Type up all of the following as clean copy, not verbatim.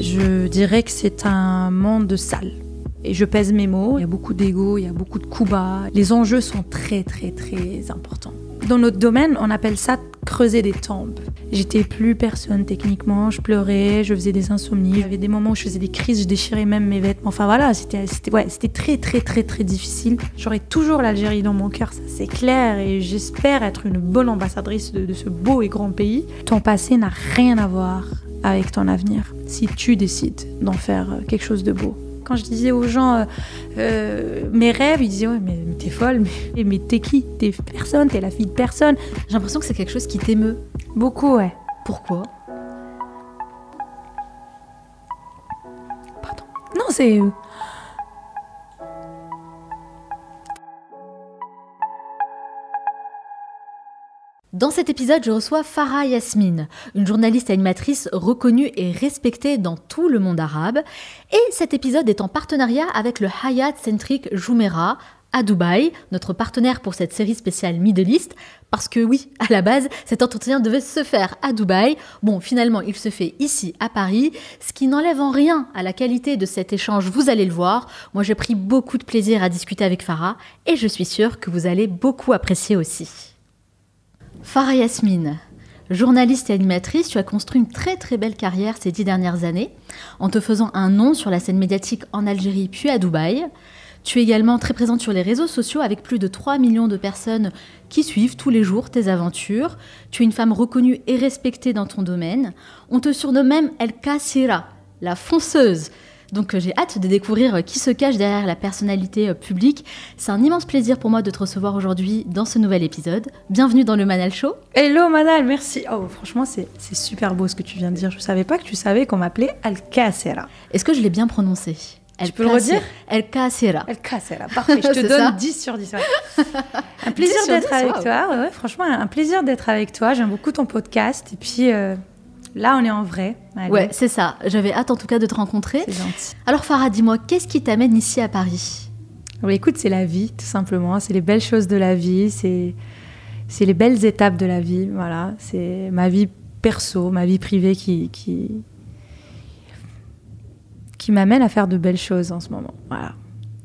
Je dirais que c'est un monde sale. Et je pèse mes mots, il y a beaucoup d'ego, il y a beaucoup de coups bas. Les enjeux sont très très très importants. Dans notre domaine, on appelle ça creuser des tombes. J'étais plus personne techniquement, je pleurais, je faisais des insomnies. Il y avait des moments où je faisais des crises, je déchirais même mes vêtements. Enfin voilà, c'était très très très très difficile. J'aurai toujours l'Algérie dans mon cœur, ça c'est clair. Et j'espère être une bonne ambassadrice de ce beau et grand pays. Ton passé n'a rien à voir avec ton avenir, si tu décides d'en faire quelque chose de beau. Quand je disais aux gens mes rêves, ils disaient ouais, mais t'es folle, mais t'es qui? T'es personne, t'es la fille de personne. J'ai l'impression que c'est quelque chose qui t'émeut. Beaucoup, ouais. Pourquoi? Pardon. Non, c'est... Dans cet épisode, je reçois Farah Yasmine, une journaliste et animatrice reconnue et respectée dans tout le monde arabe. Et cet épisode est en partenariat avec le Hyatt Centric Jumeirah à Dubaï, notre partenaire pour cette série spéciale Middle East. Parce que oui, à la base, cet entretien devait se faire à Dubaï. Bon, finalement, il se fait ici à Paris, ce qui n'enlève en rien à la qualité de cet échange, vous allez le voir. Moi, j'ai pris beaucoup de plaisir à discuter avec Farah et je suis sûre que vous allez beaucoup apprécier aussi. Farah Yasmine, journaliste et animatrice, tu as construit une très très belle carrière ces 10 dernières années en te faisant un nom sur la scène médiatique en Algérie puis à Dubaï. Tu es également très présente sur les réseaux sociaux avec plus de 3 millions de personnes qui suivent tous les jours tes aventures. Tu es une femme reconnue et respectée dans ton domaine. On te surnomme même El Kassira, la fonceuse. Donc j'ai hâte de découvrir qui se cache derrière la personnalité publique. C'est un immense plaisir pour moi de te recevoir aujourd'hui dans ce nouvel épisode. Bienvenue dans le Manal Show. Hello Manal, merci. Oh franchement c'est super beau ce que tu viens de dire. Je ne savais pas que tu savais qu'on m'appelait El Kassira. Est-ce que je l'ai bien prononcé? Tu peux le redire? El Kassira. El Kassira, parfait. Je te donne 10 sur 10. Ouais. Un plaisir d'être avec toi. Ouais, franchement, un plaisir d'être avec toi. J'aime beaucoup ton podcast. Et puis... Là, on est en vrai. Allez. Ouais, c'est ça. J'avais hâte en tout cas de te rencontrer. C'est gentil. Alors Farah, dis-moi, qu'est-ce qui t'amène ici à Paris? Écoute, c'est la vie, tout simplement. C'est les belles choses de la vie. C'est les belles étapes de la vie. Voilà. C'est ma vie perso, ma vie privée qui m'amène à faire de belles choses en ce moment. Voilà.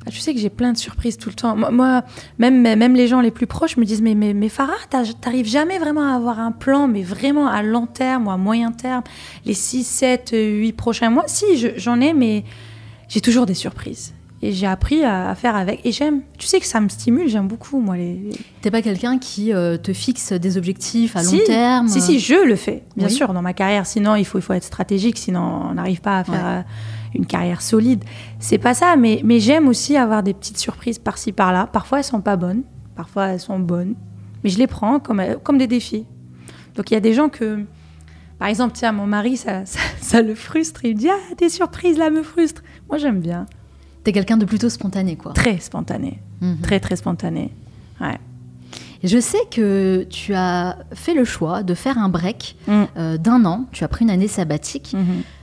Tu sais que j'ai plein de surprises tout le temps. Moi même les gens les plus proches me disent mais Farah, t'arrives jamais vraiment à avoir un plan, mais vraiment à long terme ou à moyen terme, les 6, 7, 8 prochains mois. Si, j'en ai, mais j'ai toujours des surprises. Et j'ai appris à faire avec. Et j'aime, tu sais que ça me stimule, j'aime beaucoup, moi. T'es pas quelqu'un qui te fixe des objectifs à long terme? Si, je le fais, bien sûr, dans ma carrière. Sinon, il faut être stratégique, sinon on n'arrive pas à faire... une carrière solide, c'est pas ça, mais j'aime aussi avoir des petites surprises par-ci par-là. Parfois elles sont pas bonnes, parfois elles sont bonnes, mais je les prends comme des défis. Donc il y a des gens que, par exemple, tiens, mon mari, ça le frustre, il me dit ah, tes surprises là me frustrent. Moi j'aime bien. T'es quelqu'un de plutôt spontané, quoi. Très spontané, très très spontané. Ouais. Je sais que tu as fait le choix de faire un break d'1 an. Tu as pris une année sabbatique.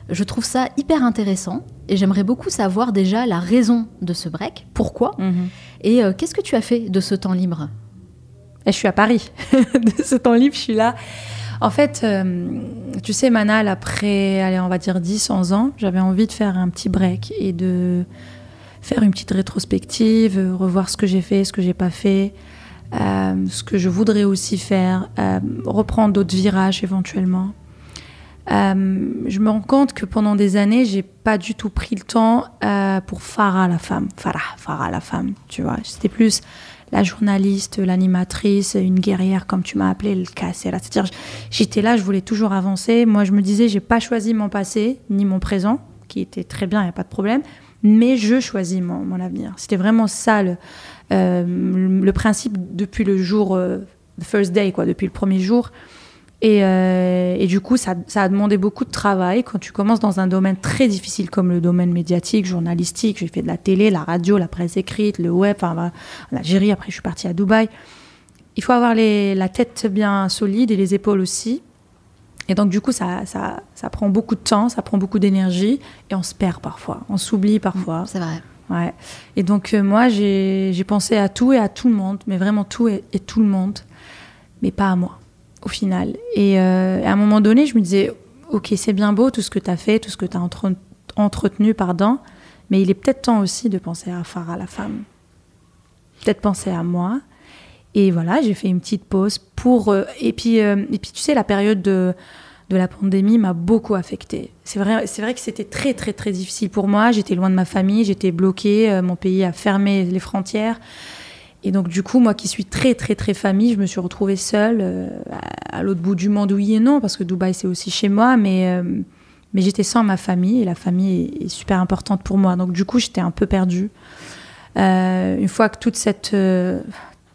Je trouve ça hyper intéressant et j'aimerais beaucoup savoir déjà la raison de ce break. Pourquoi? Et qu'est-ce que tu as fait de ce temps libre? Je suis à Paris. De ce temps libre, je suis là. En fait, tu sais, Manal, après, allez, on va dire 10-11 ans, j'avais envie de faire un petit break et de faire une petite rétrospective, revoir ce que j'ai fait, ce que j'ai pas fait. Ce que je voudrais aussi faire, reprendre d'autres virages éventuellement. Je me rends compte que pendant des années, j'ai pas du tout pris le temps pour Farah la femme. Farah la femme, tu vois. C'était plus la journaliste, l'animatrice, une guerrière comme tu m'as appelée, le Kassira. C'est-à-dire, j'étais là, je voulais toujours avancer. Moi, je me disais, j'ai pas choisi mon passé ni mon présent, qui était très bien, il y a pas de problème, mais je choisis mon avenir. C'était vraiment ça le principe depuis le jour, the first day, quoi, depuis le premier jour. Et du coup, ça a demandé beaucoup de travail. Quand tu commences dans un domaine très difficile comme le domaine médiatique, journalistique, j'ai fait de la télé, la radio, la presse écrite, le web, en Algérie, après je suis partie à Dubaï. Il faut avoir la tête bien solide et les épaules aussi. Et donc du coup, ça prend beaucoup de temps, ça prend beaucoup d'énergie et on se perd parfois, on s'oublie parfois. C'est vrai. Ouais. Et donc moi, j'ai pensé à tout et à tout le monde, mais vraiment tout et tout le monde, mais pas à moi. Au final. Et à un moment donné, je me disais, ok, c'est bien beau tout ce que tu as fait, tout ce que tu as entretenu, mais il est peut-être temps aussi de penser à Farah, la femme. Peut-être penser à moi. Et voilà, j'ai fait une petite pause et puis tu sais, la période de la pandémie m'a beaucoup affectée. C'est vrai que c'était très, très, très difficile pour moi. J'étais loin de ma famille, j'étais bloquée, mon pays a fermé les frontières. Et donc, du coup, moi qui suis très, très, très famille, je me suis retrouvée seule à l'autre bout du monde, oui et non, parce que Dubaï, c'est aussi chez moi, mais j'étais sans ma famille, et la famille est super importante pour moi. Donc, du coup, j'étais un peu perdue. Une fois que toute cette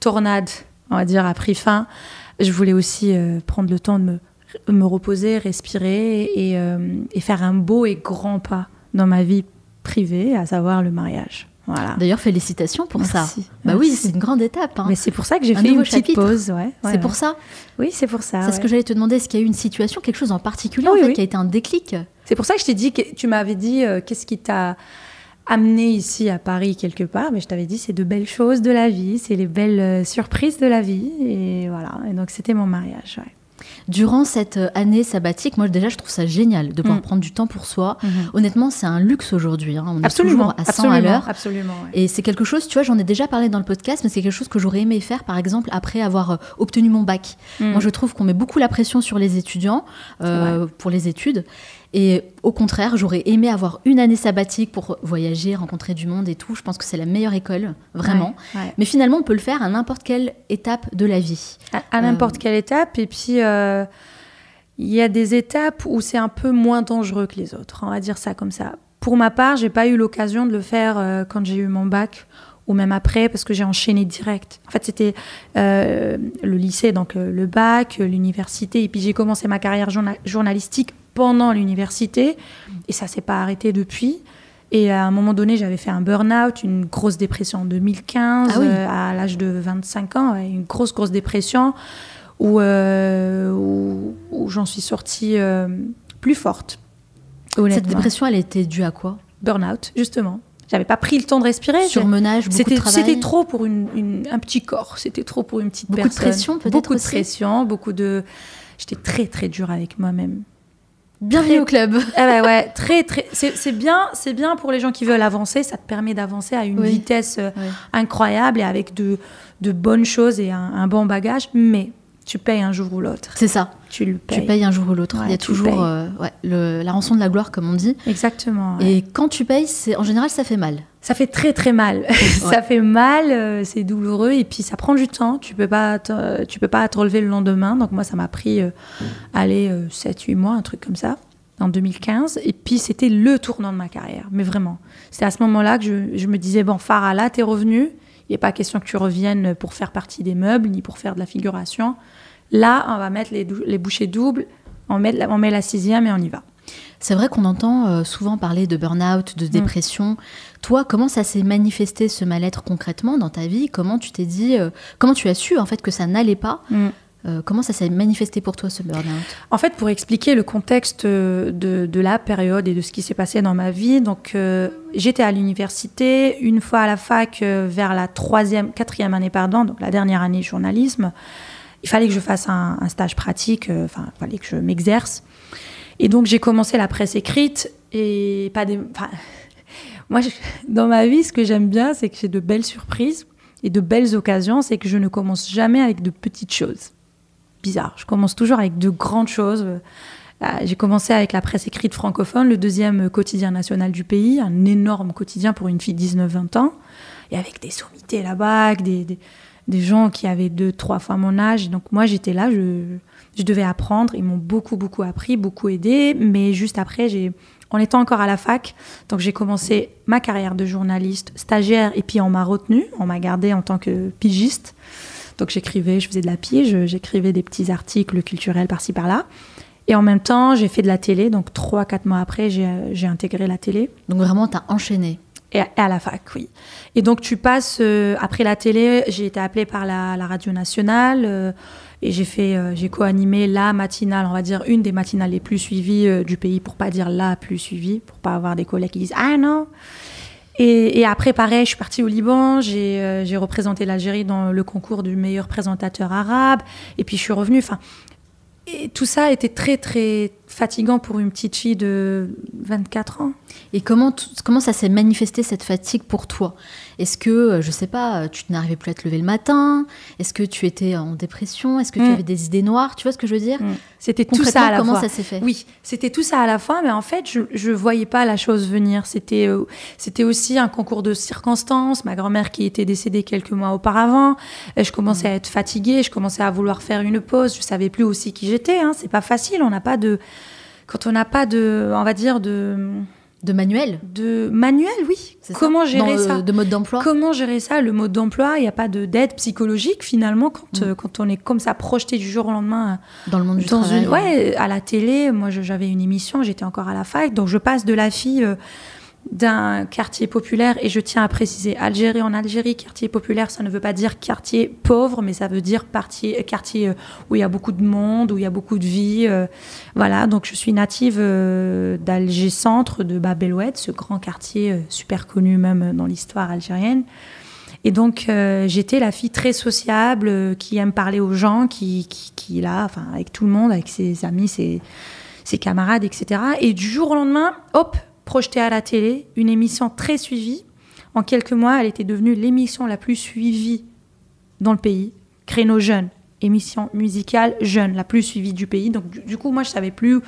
tornade, on va dire, a pris fin, je voulais aussi prendre le temps de me reposer, respirer et faire un beau et grand pas dans ma vie privée, à savoir le mariage. Voilà. D'ailleurs, félicitations pour ça. Merci. Oui, c'est une grande étape. Mais c'est pour ça que j'ai fait une petite pause. C'est pour ça. Oui, c'est pour ça. C'est ce que j'allais te demander. Est-ce qu'il y a eu une situation, quelque chose en particulier qui a été un déclic? C'est pour ça que je t'ai dit, tu m'avais dit, qu'est-ce qui t'a amené ici à Paris quelque part, mais je t'avais dit, c'est de belles choses de la vie, c'est les belles surprises de la vie, et voilà. Et donc c'était mon mariage. Ouais. Durant cette année sabbatique, moi déjà je trouve ça génial de pouvoir prendre du temps pour soi. Honnêtement, c'est un luxe aujourd'hui. On est toujours à 100 à l'heure. Absolument. Ouais. Et c'est quelque chose, tu vois, j'en ai déjà parlé dans le podcast, mais c'est quelque chose que j'aurais aimé faire, par exemple, après avoir obtenu mon bac. Moi, je trouve qu'on met beaucoup la pression sur les étudiants pour les études. Et au contraire, j'aurais aimé avoir une année sabbatique pour voyager, rencontrer du monde et tout. Je pense que c'est la meilleure école, vraiment. Ouais. Mais finalement, on peut le faire à n'importe quelle étape de la vie. À n'importe quelle étape. Et puis, il y a des étapes où c'est un peu moins dangereux que les autres. On va dire ça comme ça. Pour ma part, j'ai pas eu l'occasion de le faire quand j'ai eu mon bac ou même après, parce que j'ai enchaîné direct. En fait, c'était le lycée, donc le bac, l'université. Et puis, j'ai commencé ma carrière journalistique pendant l'université, et ça s'est pas arrêté depuis. Et à un moment donné, j'avais fait un burn-out, une grosse dépression en 2015, à l'âge de 25 ans, une grosse dépression, où j'en suis sortie plus forte. Cette dépression, elle était due à quoi? Burn-out, justement. J'avais pas pris le temps de respirer. Surmenage, beaucoup de travail. C'était trop pour un petit corps, c'était trop pour une petite personne. Beaucoup de pression, peut-être. Beaucoup de pression, J'étais très, très dure avec moi-même. Bienvenue au club. Ouais, très. C'est bien pour les gens qui veulent avancer. Ça te permet d'avancer à une vitesse incroyable et avec de bonnes choses et un bon bagage. Mais tu payes un jour ou l'autre. C'est ça. Tu le payes. Tu payes un jour ou l'autre. Il y a toujours la rançon de la gloire, comme on dit. Exactement. Ouais. Et quand tu payes, en général, ça fait mal. Ça fait très, très mal. Ça fait mal, c'est douloureux et puis ça prend du temps. Tu peux pas te relever le lendemain. Donc moi, ça m'a pris 7-8 mois, un truc comme ça, en 2015. Et puis c'était le tournant de ma carrière, mais vraiment. C'est à ce moment-là que je me disais, bon, Farah, là, t'es revenue. Il n'est pas question que tu reviennes pour faire partie des meubles, ni pour faire de la figuration. Là, on va mettre les bouchées doubles, on met la 6e et on y va. C'est vrai qu'on entend souvent parler de burn-out, de dépression. Toi, comment ça s'est manifesté, ce mal-être, concrètement dans ta vie? Comment tu t'es dit, comment tu as su en fait que ça n'allait pas? Comment ça s'est manifesté pour toi, ce burn-out? En fait, pour expliquer le contexte de la période et de ce qui s'est passé dans ma vie, donc j'étais à l'université, une fois à la fac, vers la 4e année, donc la dernière année de journalisme. Il fallait que je fasse un stage pratique, il fallait que je m'exerce. Et donc, j'ai commencé la presse écrite et moi, dans ma vie, ce que j'aime bien, c'est que j'ai de belles surprises et de belles occasions. C'est que je ne commence jamais avec de petites choses. Bizarre. Je commence toujours avec de grandes choses. J'ai commencé avec la presse écrite francophone, le 2e quotidien national du pays, un énorme quotidien pour une fille de 19-20 ans, et avec des sommités là-bas, des gens qui avaient 2-3 fois mon âge. Et donc, moi, j'étais là, je devais apprendre. Ils m'ont beaucoup, beaucoup appris, beaucoup aidé. Mais juste après, en étant encore à la fac, donc j'ai commencé ma carrière de journaliste, stagiaire, et puis on m'a retenue, on m'a gardée en tant que pigiste. Donc j'écrivais, je faisais de la pige, j'écrivais des petits articles culturels par-ci, par-là. Et en même temps, j'ai fait de la télé. Donc 3-4 mois après, j'ai intégré la télé. Donc vraiment, t'as enchaîné. Et à la fac, oui. Et donc tu passes, après la télé, j'ai été appelée par la radio nationale, et j'ai co-animé la matinale, on va dire une des matinales les plus suivies du pays, pour pas dire la plus suivie, pour pas avoir des collègues qui disent « Ah non !» Et après, pareil, je suis partie au Liban, j'ai représenté l'Algérie dans le concours du meilleur présentateur arabe, et puis je suis revenue. Et tout ça était très, très fatigant pour une petite fille de 24 ans. Et comment ça s'est manifesté, cette fatigue, pour toi? Est-ce que, je sais pas, tu n'arrivais plus à te lever le matin? Est-ce que tu étais en dépression? Est-ce que tu avais des idées noires? Tu vois ce que je veux dire? C'était tout ça à la fois. Comment ça s'est fait? Oui, c'était tout ça à la fois, mais en fait, je voyais pas la chose venir. C'était aussi un concours de circonstances. Ma grand-mère qui était décédée quelques mois auparavant. Je commençais à être fatiguée, je commençais à vouloir faire une pause. Je savais plus aussi qui j'étais. Hein. C'est pas facile. Quand on n'a pas de, on va dire de manuel? De manuel, oui. Comment gérer ça? De mode d'emploi? Comment gérer ça? Le mode d'emploi, il n'y a pas d'aide psychologique finalement quand on est comme ça projeté du jour au lendemain. Dans le monde du travail. À la télé, moi j'avais une émission, j'étais encore à la fac, donc je passe de la fille d'un quartier populaire, et je tiens à préciser, en Algérie, quartier populaire, ça ne veut pas dire quartier pauvre, mais ça veut dire quartier où il y a beaucoup de monde, où il y a beaucoup de vie. Voilà, donc je suis native d'Alger Centre, de Bab El Oued, ce grand quartier super connu même dans l'histoire algérienne. Et donc j'étais la fille très sociable, qui aime parler aux gens, qui est là, enfin, avec tout le monde, avec ses amis, ses camarades, etc. Et du jour au lendemain, hop, projetée à la télé, une émission très suivie. En quelques mois, elle était devenue l'émission la plus suivie dans le pays. Créneau jeune, émission musicale jeune, la plus suivie du pays. Donc du coup, moi, je savais plus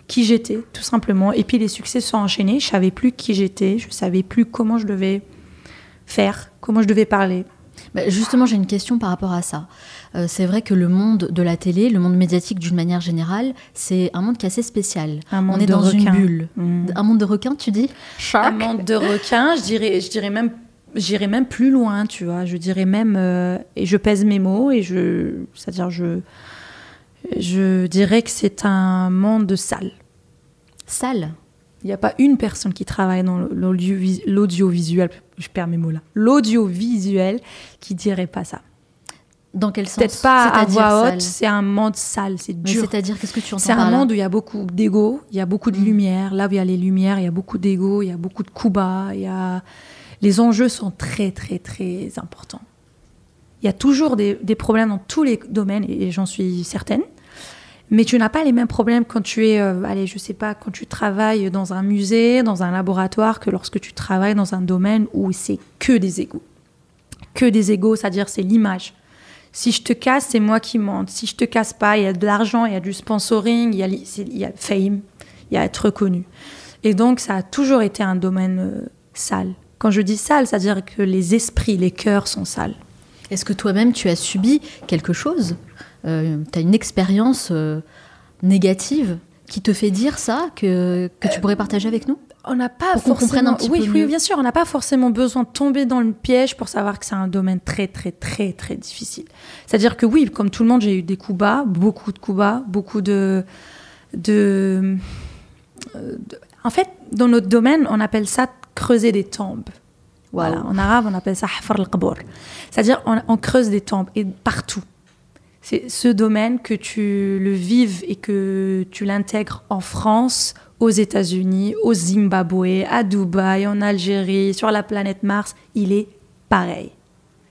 qui j'étais, tout simplement. Et puis les succès se sont enchaînés. Je savais plus qui j'étais. Je savais plus comment je devais faire, comment je devais parler. Justement, j'ai une question par rapport à ça. C'est vrai que le monde de la télé, le monde médiatique d'une manière générale, c'est un monde qui est assez spécial. On est dans une bulle. Un monde de requins, tu dis? Shark. Un monde de requins, je dirais même, j'irais même plus loin, tu vois. Je dirais même, et je pèse mes mots, et je dirais que c'est un monde de sale. Sale? Il n'y a pas une personne qui travaille dans l'audiovisuel, je perds mes mots là, l'audiovisuel, qui dirait pas ça. Dans quel sens? Peut-être pas à voix haute, c'est un monde sale, c'est dur. C'est-à-dire, qu'est-ce que tu entends par là? C'est un monde où il y a beaucoup d'ego, il y a beaucoup de lumière. Là où il y a les lumières, il y a beaucoup d'ego, il y a beaucoup de coups bas, les enjeux sont très, très, très importants. Il y a toujours des problèmes dans tous les domaines, et j'en suis certaine. Mais tu n'as pas les mêmes problèmes quand tu es, quand tu travailles dans un musée, dans un laboratoire, que lorsque tu travailles dans un domaine où c'est que des égos. Que des égos, c'est-à-dire c'est l'image. Si je te casse, c'est moi qui monte. Si je te casse pas, il y a de l'argent, il y a du sponsoring, il y a fame, il y a être reconnu. Et donc, ça a toujours été un domaine sale. Quand je dis sale, c'est-à-dire que les esprits, les cœurs sont sales. Est-ce que toi-même, tu as subi quelque chose? Tu as une expérience négative qui te fait dire ça, que tu pourrais partager avec nous? On n'a pas forcément... Oui, bien sûr, on n'a pas forcément besoin de tomber dans le piège pour savoir que c'est un domaine très, très, très, très difficile. C'est-à-dire que oui, comme tout le monde, j'ai eu des coups bas, beaucoup de coups bas, beaucoup de... En fait, dans notre domaine, on appelle ça creuser des tombes. Voilà, en arabe, on appelle ça hafar al-qabour. C'est-à-dire, on creuse des tombes, et partout. C'est ce domaine, que tu le vives et que tu l'intègres en France, aux États-Unis, au Zimbabwe, à Dubaï, en Algérie, sur la planète Mars, il est pareil.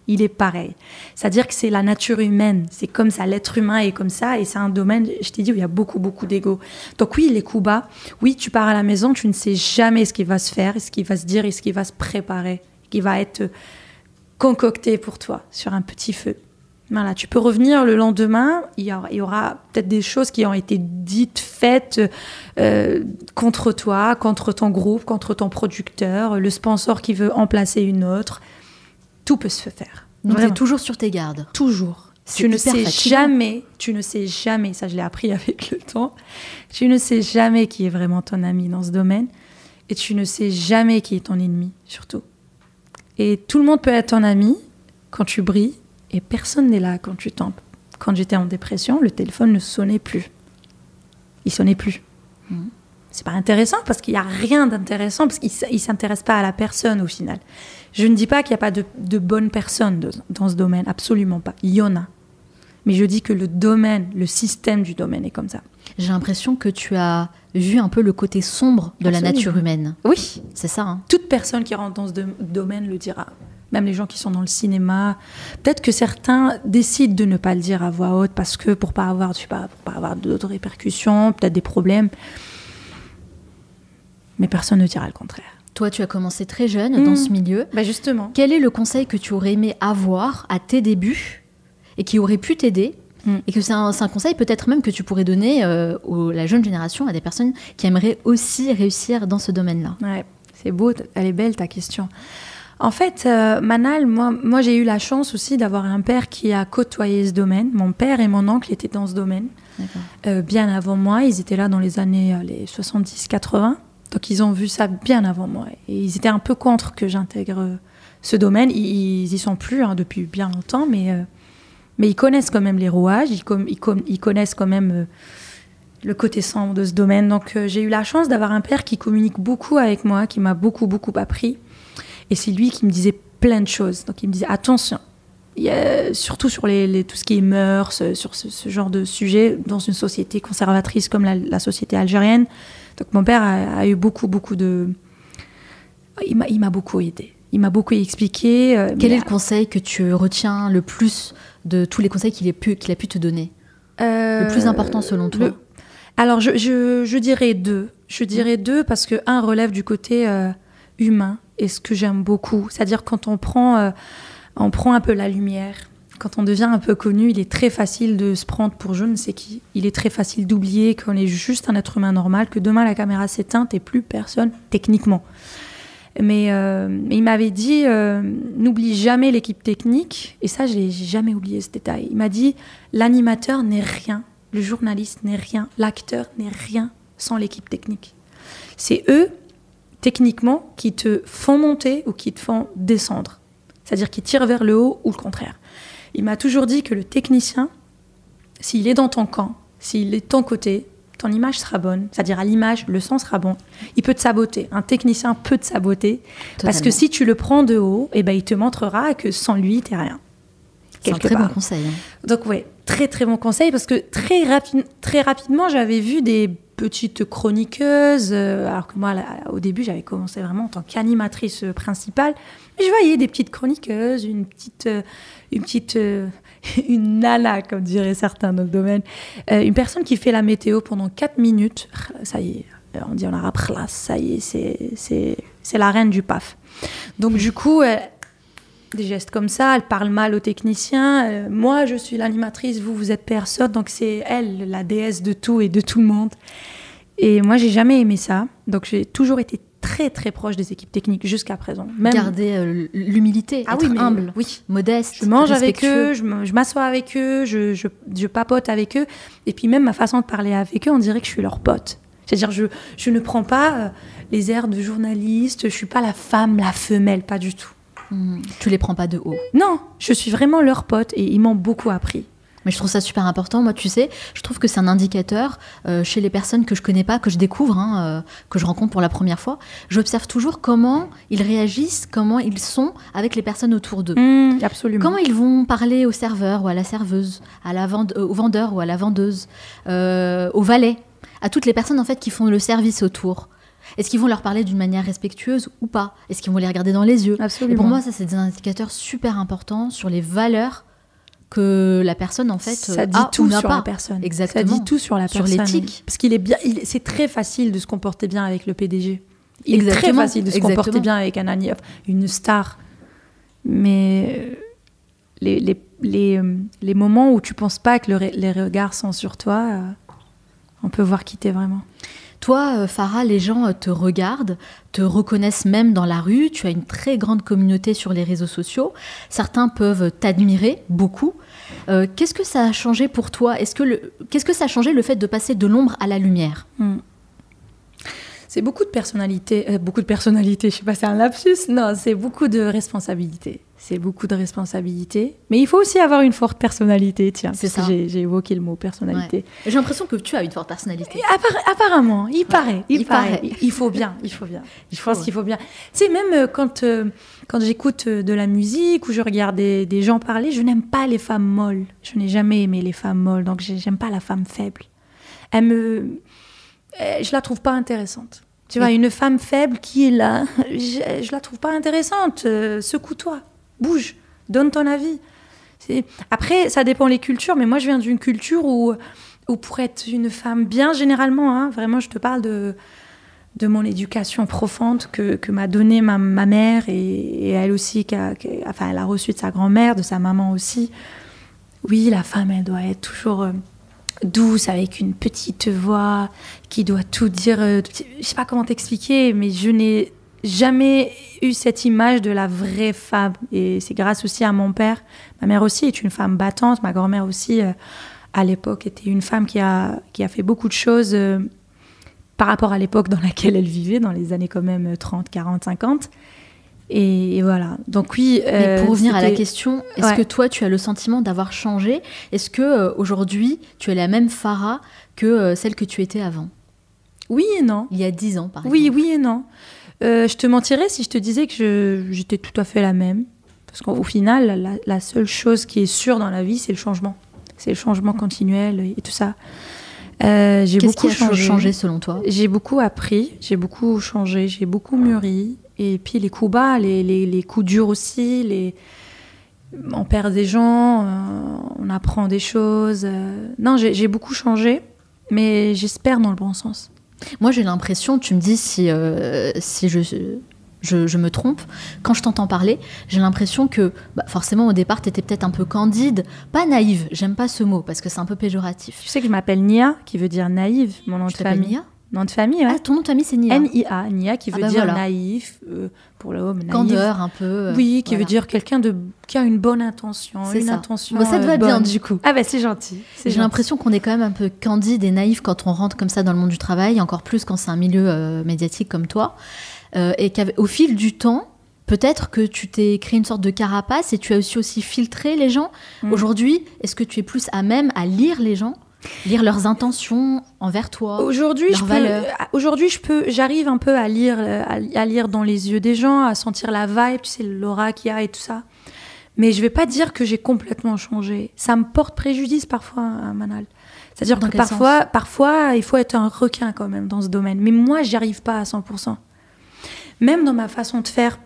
Il est pareil. C'est-à-dire que c'est la nature humaine. C'est comme ça, l'être humain est comme ça, et c'est un domaine, je t'ai dit, où il y a beaucoup, beaucoup d'ego. Donc oui, les coups bas, oui, tu pars à la maison, tu ne sais jamais ce qui va se faire, ce qui va se dire, et ce qui va se préparer, qui va être concocté pour toi sur un petit feu. Voilà, tu peux revenir le lendemain, il y aura peut-être des choses qui ont été dites, faites contre toi, contre ton groupe, contre ton producteur, le sponsor qui veut en placer une autre. Tout peut se faire. Donc tu es toujours sur tes gardes. Toujours. Tu ne sais jamais, ça je l'ai appris avec le temps, tu ne sais jamais qui est vraiment ton ami dans ce domaine, et tu ne sais jamais qui est ton ennemi, surtout. Et tout le monde peut être ton ami quand tu brilles, et personne n'est là quand tu tombes. Quand j'étais en dépression, le téléphone ne sonnait plus. Il sonnait plus. C'est pas intéressant parce qu'il n'y a rien d'intéressant, parce qu'il ne s'intéresse pas à la personne au final. Je ne dis pas qu'il n'y a pas de bonnes personnes dans ce domaine, absolument pas. Il y en a. Mais je dis que le système du domaine est comme ça. J'ai l'impression que tu as vu un peu le côté sombre de la nature humaine. Oui. C'est ça, hein. Toute personne qui rentre dans ce domaine le dira. Même les gens qui sont dans le cinéma. Peut-être que certains décident de ne pas le dire à voix haute pour pas avoir avoir d'autres répercussions, peut-être des problèmes. Mais personne ne dira le contraire. Toi, tu as commencé très jeune dans ce milieu. Bah justement. Quel est le conseil que tu aurais aimé avoir à tes débuts et qui aurait pu t'aider et que c'est un conseil peut-être même que tu pourrais donner à la jeune génération, à des personnes qui aimeraient aussi réussir dans ce domaine-là? Ouais, c'est beau, elle est belle ta question. En fait, Manal, moi j'ai eu la chance aussi d'avoir un père qui a côtoyé ce domaine. Mon père et mon oncle étaient dans ce domaine. Bien avant moi. Ils étaient là dans les années 70-80. Donc ils ont vu ça bien avant moi. Et ils étaient un peu contre que j'intègre ce domaine. Ils y sont plus depuis bien longtemps, mais ils connaissent quand même les rouages. Ils connaissent quand même le côté sombre de ce domaine. Donc j'ai eu la chance d'avoir un père qui communique beaucoup avec moi, qui m'a beaucoup, beaucoup appris. Et c'est lui qui me disait plein de choses. Donc, il me disait, attention, surtout sur tout ce qui est mœurs, sur ce genre de sujet, dans une société conservatrice comme la société algérienne. Donc, mon père a eu beaucoup de... Il m'a beaucoup aidé. Il m'a beaucoup expliqué. Quel est le conseil que tu retiens le plus de tous les conseils qu'il a pu te donner? Le plus important selon toi? Alors, je dirais deux. Je dirais deux parce que un relève du côté humain. Et ce que j'aime beaucoup, c'est-à-dire quand on prend un peu la lumière, quand on devient un peu connu, il est très facile de se prendre pour je ne sais qui. Il est très facile d'oublier qu'on est juste un être humain normal, que demain la caméra s'éteint et plus personne, techniquement. Mais il m'avait dit, n'oublie jamais l'équipe technique. Et ça, j'ai jamais oublié ce détail. Il m'a dit, l'animateur n'est rien, le journaliste n'est rien, l'acteur n'est rien sans l'équipe technique. C'est eux, techniquement, qui te font monter ou qui te font descendre. C'est-à-dire qui tirent vers le haut ou le contraire. Il m'a toujours dit que le technicien, s'il est dans ton camp, s'il est de ton côté, ton image sera bonne. C'est-à-dire à l'image, le son sera bon. Il peut te saboter. Un technicien peut te saboter. Totalement. Parce que si tu le prends de haut, eh ben, il te montrera que sans lui, t'es rien. C'est un très bon conseil. Donc oui, très très bon conseil parce que très rapidement, j'avais vu des petites chroniqueuses, alors que moi, au début, j'avais commencé vraiment en tant qu'animatrice principale. Mais je voyais des petites chroniqueuses, une nana, comme diraient certains dans le domaine, une personne qui fait la météo pendant 4 minutes. Ça y est, on dit en arabe, ça y est, c'est la reine du PAF. Donc du coup, des gestes comme ça, elle parle mal aux techniciens. Moi, je suis l'animatrice, vous êtes personne. Donc c'est elle, la déesse de tout et de tout le monde. Et moi, j'ai jamais aimé ça. Donc j'ai toujours été très très proche des équipes techniques jusqu'à présent. Même... Garder l'humilité, être humble, modeste, je mange avec eux, je m'assois avec eux, je papote avec eux. Et puis même ma façon de parler avec eux, on dirait que je suis leur pote. C'est-à-dire je ne prends pas les airs de journaliste, je suis pas la femme, la femelle, pas du tout. Tu les prends pas de haut? Non, je suis vraiment leur pote et ils m'ont beaucoup appris. Mais je trouve ça super important. Moi, tu sais, je trouve que c'est un indicateur chez les personnes que je connais pas, que je découvre, que je rencontre pour la première fois. J'observe toujours comment ils réagissent, comment ils sont avec les personnes autour d'eux. Absolument. Comment ils vont parler au serveur ou à la serveuse, au vendeur ou à la vendeuse, au valet, à toutes les personnes en fait qui font le service autour. Est-ce qu'ils vont leur parler d'une manière respectueuse ou pas? Est-ce qu'ils vont les regarder dans les yeux? Absolument. Et pour moi, ça, c'est des indicateurs super importants sur les valeurs que la personne, en fait, ça dit tout sur la personne. Exactement. Ça dit tout sur la personne. Sur l'éthique. Parce qu'il est bien, c'est très facile de se comporter bien avec le PDG. Il est très facile de se comporter bien avec une star. Mais les moments où tu penses pas que les regards sont sur toi, on peut voir qui t'es vraiment. Toi, Farah, les gens te regardent, te reconnaissent même dans la rue. Tu as une très grande communauté sur les réseaux sociaux. Certains peuvent t'admirer beaucoup. Qu'est-ce que ça a changé pour toi? Qu'est-ce que ça a changé le fait de passer de l'ombre à la lumière? C'est beaucoup de personnalité. Je sais pas, c'est un lapsus. Non, c'est beaucoup de responsabilité. C'est beaucoup de responsabilité. Mais il faut aussi avoir une forte personnalité, tiens. C'est ça. J'ai évoqué le mot personnalité. Ouais. J'ai l'impression que tu as une forte personnalité. Apparemment, il paraît. Il faut bien. Je pense qu'il faut bien. Tu sais, même quand j'écoute de la musique ou je regarde des gens parler, je n'aime pas les femmes molles. Je n'ai jamais aimé les femmes molles, donc j'aime pas la femme faible. Je la trouve pas intéressante. Tu vois, une femme faible qui est là, je la trouve pas intéressante. Secoue-toi, bouge, donne ton avis. Après, ça dépend les cultures, mais moi, je viens d'une culture où ou pour être une femme bien généralement, hein, vraiment, je te parle de mon éducation profonde que m'a donnée ma mère et elle aussi, enfin, elle a reçu de sa grand-mère, de sa maman aussi. Oui, la femme, elle doit être toujours douce, avec une petite voix, qui doit tout dire. Je sais pas comment t'expliquer, mais je n'ai jamais eu cette image de la vraie femme. Et c'est grâce aussi à mon père. Ma mère aussi est une femme battante. Ma grand-mère aussi, à l'époque, était une femme qui a fait beaucoup de choses par rapport à l'époque dans laquelle elle vivait, dans les années quand même 30, 40, 50. Et voilà. Donc oui. Mais pour revenir à la question, est-ce que toi, tu as le sentiment d'avoir changé ? Est-ce que aujourd'hui, tu es la même Farah que celle que tu étais avant ? Oui et non. Il y a 10 ans, par exemple. Oui et non. Je te mentirais si je te disais que j'étais tout à fait la même. Parce qu'au final, la seule chose qui est sûre dans la vie, c'est le changement. C'est le changement continuel et tout ça. J'ai Qu'est-ce beaucoup qui a changé selon toi ? J'ai beaucoup appris, j'ai beaucoup changé, j'ai beaucoup mûri. Et puis les coups bas, les coups durs aussi, on perd des gens, on apprend des choses. Non, j'ai beaucoup changé, mais j'espère dans le bon sens. Moi, j'ai l'impression, tu me dis si je me trompe, quand je t'entends parler, j'ai l'impression que forcément au départ, tu étais peut-être un peu candide, pas naïve, j'aime pas ce mot parce que c'est un peu péjoratif. Tu sais que je m'appelle Nia, qui veut dire naïve, mon nom de famille. Nia ? Nom de famille, ouais. Ah, ton nom de famille, c'est Nia. N-I-A, Nia, qui veut dire voilà. naïf, pour l'homme, naïf. Candeur, un peu. Oui, qui veut dire quelqu'un qui a une bonne intention. C'est une ça. intention Ça te va bonne. bien, du coup. Ah c'est gentil. J'ai l'impression qu'on est quand même un peu candide et naïf quand on rentre comme ça dans le monde du travail, encore plus quand c'est un milieu médiatique comme toi. Et qu'au fil du temps, peut-être que tu t'es créé une sorte de carapace et tu as aussi filtré les gens. Aujourd'hui, est-ce que tu es plus à même à lire les gens ? Lire leurs intentions envers toi, leurs valeurs. Aujourd'hui, j'arrive un peu à lire dans les yeux des gens, à sentir la vibe, tu sais, l'aura qu'il y a et tout ça. Mais je vais pas dire que j'ai complètement changé. Ça me porte préjudice parfois, Manal. C'est-à-dire que parfois, il faut être un requin quand même dans ce domaine. Mais moi, j'y arrive pas à 100%. Même dans ma façon de faire,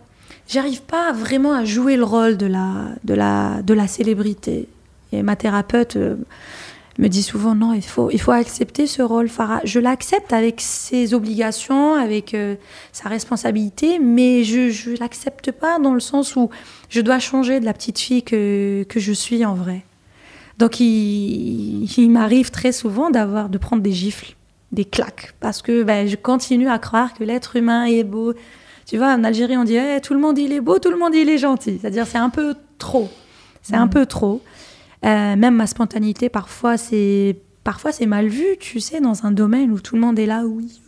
j'arrive pas vraiment à jouer le rôle de la célébrité. Et ma thérapeute me dit souvent non, il faut accepter ce rôle, Farah. Je l'accepte avec ses obligations, avec sa responsabilité, mais je l'accepte pas dans le sens où je dois changer de la petite fille que je suis en vrai. Donc il m'arrive très souvent de prendre des gifles, des claques, parce que je continue à croire que l'être humain est beau. Tu vois, en Algérie, on dit tout le monde il est beau, tout le monde il est gentil. C'est-à-dire c'est un peu trop. C'est un peu trop. Même ma spontanéité, parfois c'est mal vu, tu sais, dans un domaine où tout le monde est là, oui.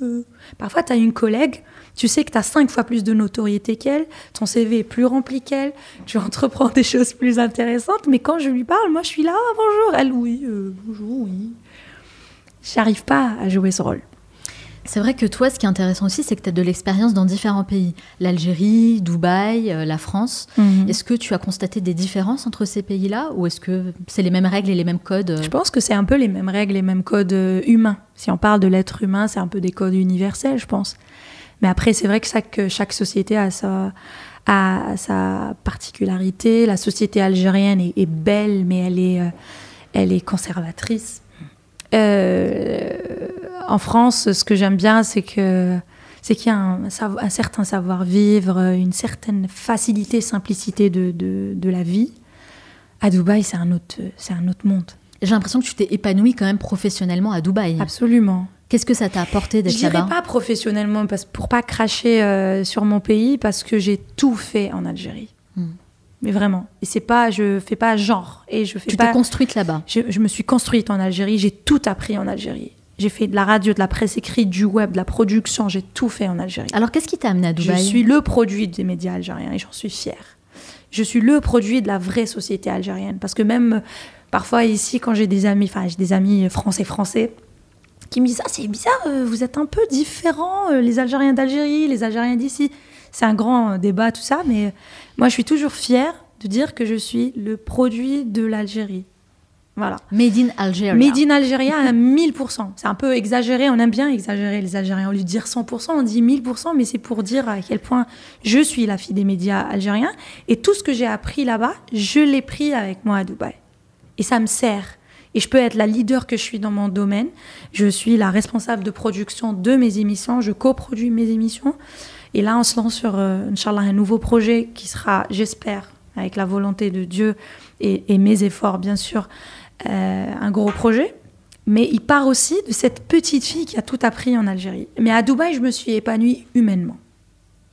Parfois, tu as une collègue, tu sais que tu as 5 fois plus de notoriété qu'elle, ton CV est plus rempli qu'elle, tu entreprends des choses plus intéressantes, mais quand je lui parle, moi, je suis là, bonjour, elle, oui, bonjour, oui. J'arrive pas à jouer ce rôle. C'est vrai que toi, ce qui est intéressant aussi, c'est que tu as de l'expérience dans différents pays. L'Algérie, Dubaï, la France. Est-ce que tu as constaté des différences entre ces pays-là ou est-ce que c'est les mêmes règles et les mêmes codes ? Je pense que c'est un peu les mêmes règles, les mêmes codes humains. Si on parle de l'être humain, c'est un peu des codes universels, je pense. Mais après, c'est vrai que chaque société a sa particularité. La société algérienne est belle, mais elle est conservatrice. En France, ce que j'aime bien, c'est qu'il y a un certain savoir-vivre, une certaine facilité, simplicité de la vie. À Dubaï, c'est un autre monde. J'ai l'impression que tu t'es épanouie quand même professionnellement à Dubaï. Absolument. Qu'est-ce que ça t'a apporté d'être là-bas ? Je dirais pas professionnellement, pour pas cracher sur mon pays, parce que j'ai tout fait en Algérie. Mais vraiment. Et je fais pas genre. Et je fais tu t'es construite là-bas ? Je me suis construite en Algérie. J'ai tout appris en Algérie. J'ai fait de la radio, de la presse écrite, du web, de la production. J'ai tout fait en Algérie. Alors, qu'est-ce qui t'a amené à Dubaï ? Je suis le produit des médias algériens et j'en suis fière. Je suis le produit de la vraie société algérienne. Parce que même parfois ici, quand j'ai des amis français, qui me disent « Ah, c'est bizarre, vous êtes un peu différents, les Algériens d'Algérie, les Algériens d'ici. » C'est un grand débat, tout ça, mais moi, je suis toujours fière de dire que je suis le produit de l'Algérie. Voilà. Made in Algeria. Made in Algeria à 1000%. C'est un peu exagéré, on aime bien exagérer les Algériens. Au lieu de dire 100%, on dit 1000%, mais c'est pour dire à quel point je suis la fille des médias algériens. Et tout ce que j'ai appris là-bas, je l'ai pris avec moi à Dubaï. Et ça me sert. et je peux être la leader que je suis dans mon domaine. Je suis la responsable de production de mes émissions, je coproduis mes émissions. Et là, on se lance sur, Inch'Allah, un nouveau projet qui sera, j'espère, avec la volonté de Dieu et mes efforts, bien sûr, un gros projet. Mais il part aussi de cette petite fille qui a tout appris en Algérie. Mais à Dubaï, je me suis épanouie humainement.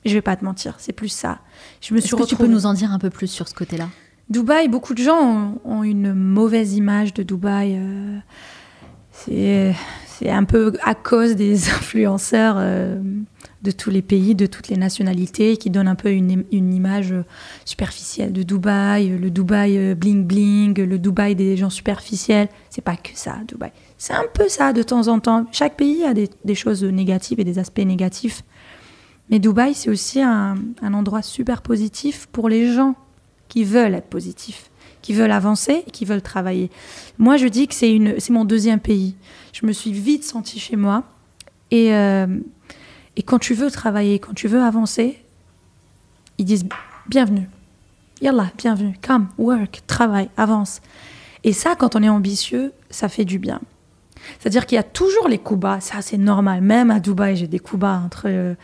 Je vais pas te mentir, c'est plus ça. Est-ce que tu peux nous en dire un peu plus sur ce côté-là ? Dubaï, beaucoup de gens ont une mauvaise image de Dubaï. C'est un peu à cause des influenceurs de tous les pays, de toutes les nationalités, qui donnent un peu une image superficielle de Dubaï, le Dubaï bling-bling, le Dubaï des gens superficiels. C'est pas que ça, Dubaï. C'est un peu ça de temps en temps. Chaque pays a des choses négatives et des aspects négatifs. Mais Dubaï, c'est aussi un endroit super positif pour les gens qui veulent être positifs, qui veulent avancer et qui veulent travailler. Moi, je dis que c'est mon deuxième pays. Je me suis vite sentie chez moi. Et quand tu veux travailler, quand tu veux avancer, ils disent « Bienvenue. Yallah, bienvenue. Come, work, travaille, avance. » Et ça, quand on est ambitieux, ça fait du bien. C'est-à-dire qu'il y a toujours les coups bas. Ça, c'est normal. Même à Dubaï, j'ai des coups bas entre...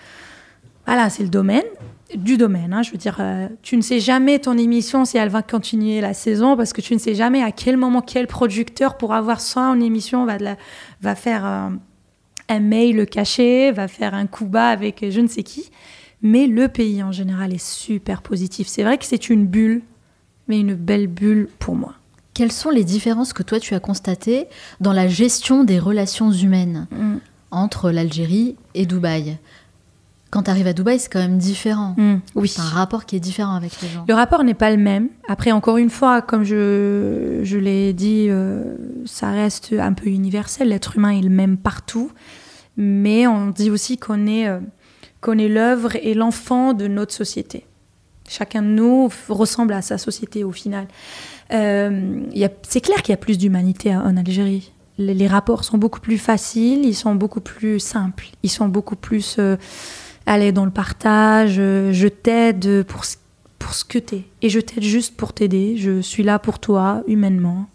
Voilà, c'est le domaine. Hein. Je veux dire, tu ne sais jamais ton émission si elle va continuer la saison parce que tu ne sais jamais à quel moment, quel producteur pour avoir son émission va faire un mail caché, va faire un coup bas avec je ne sais qui. Mais le pays en général est super positif. C'est vrai que c'est une bulle, mais une belle bulle pour moi. Quelles sont les différences que toi tu as constatées dans la gestion des relations humaines entre l'Algérie et Dubaï ? Quand tu arrives à Dubaï, c'est quand même différent. Oui. C'est un rapport qui est différent avec les gens. Le rapport n'est pas le même. Après, encore une fois, comme je l'ai dit, ça reste un peu universel. L'être humain est le même partout. Mais on dit aussi qu'on est l'œuvre et l'enfant de notre société. Chacun de nous ressemble à sa société au final. C'est clair qu'il y a plus d'humanité en Algérie. Les rapports sont beaucoup plus faciles, ils sont beaucoup plus simples. Ils sont beaucoup plus... aller dans le partage, je t'aide pour ce que t'es. Et je t'aide juste pour t'aider. Je suis là pour toi, humainement.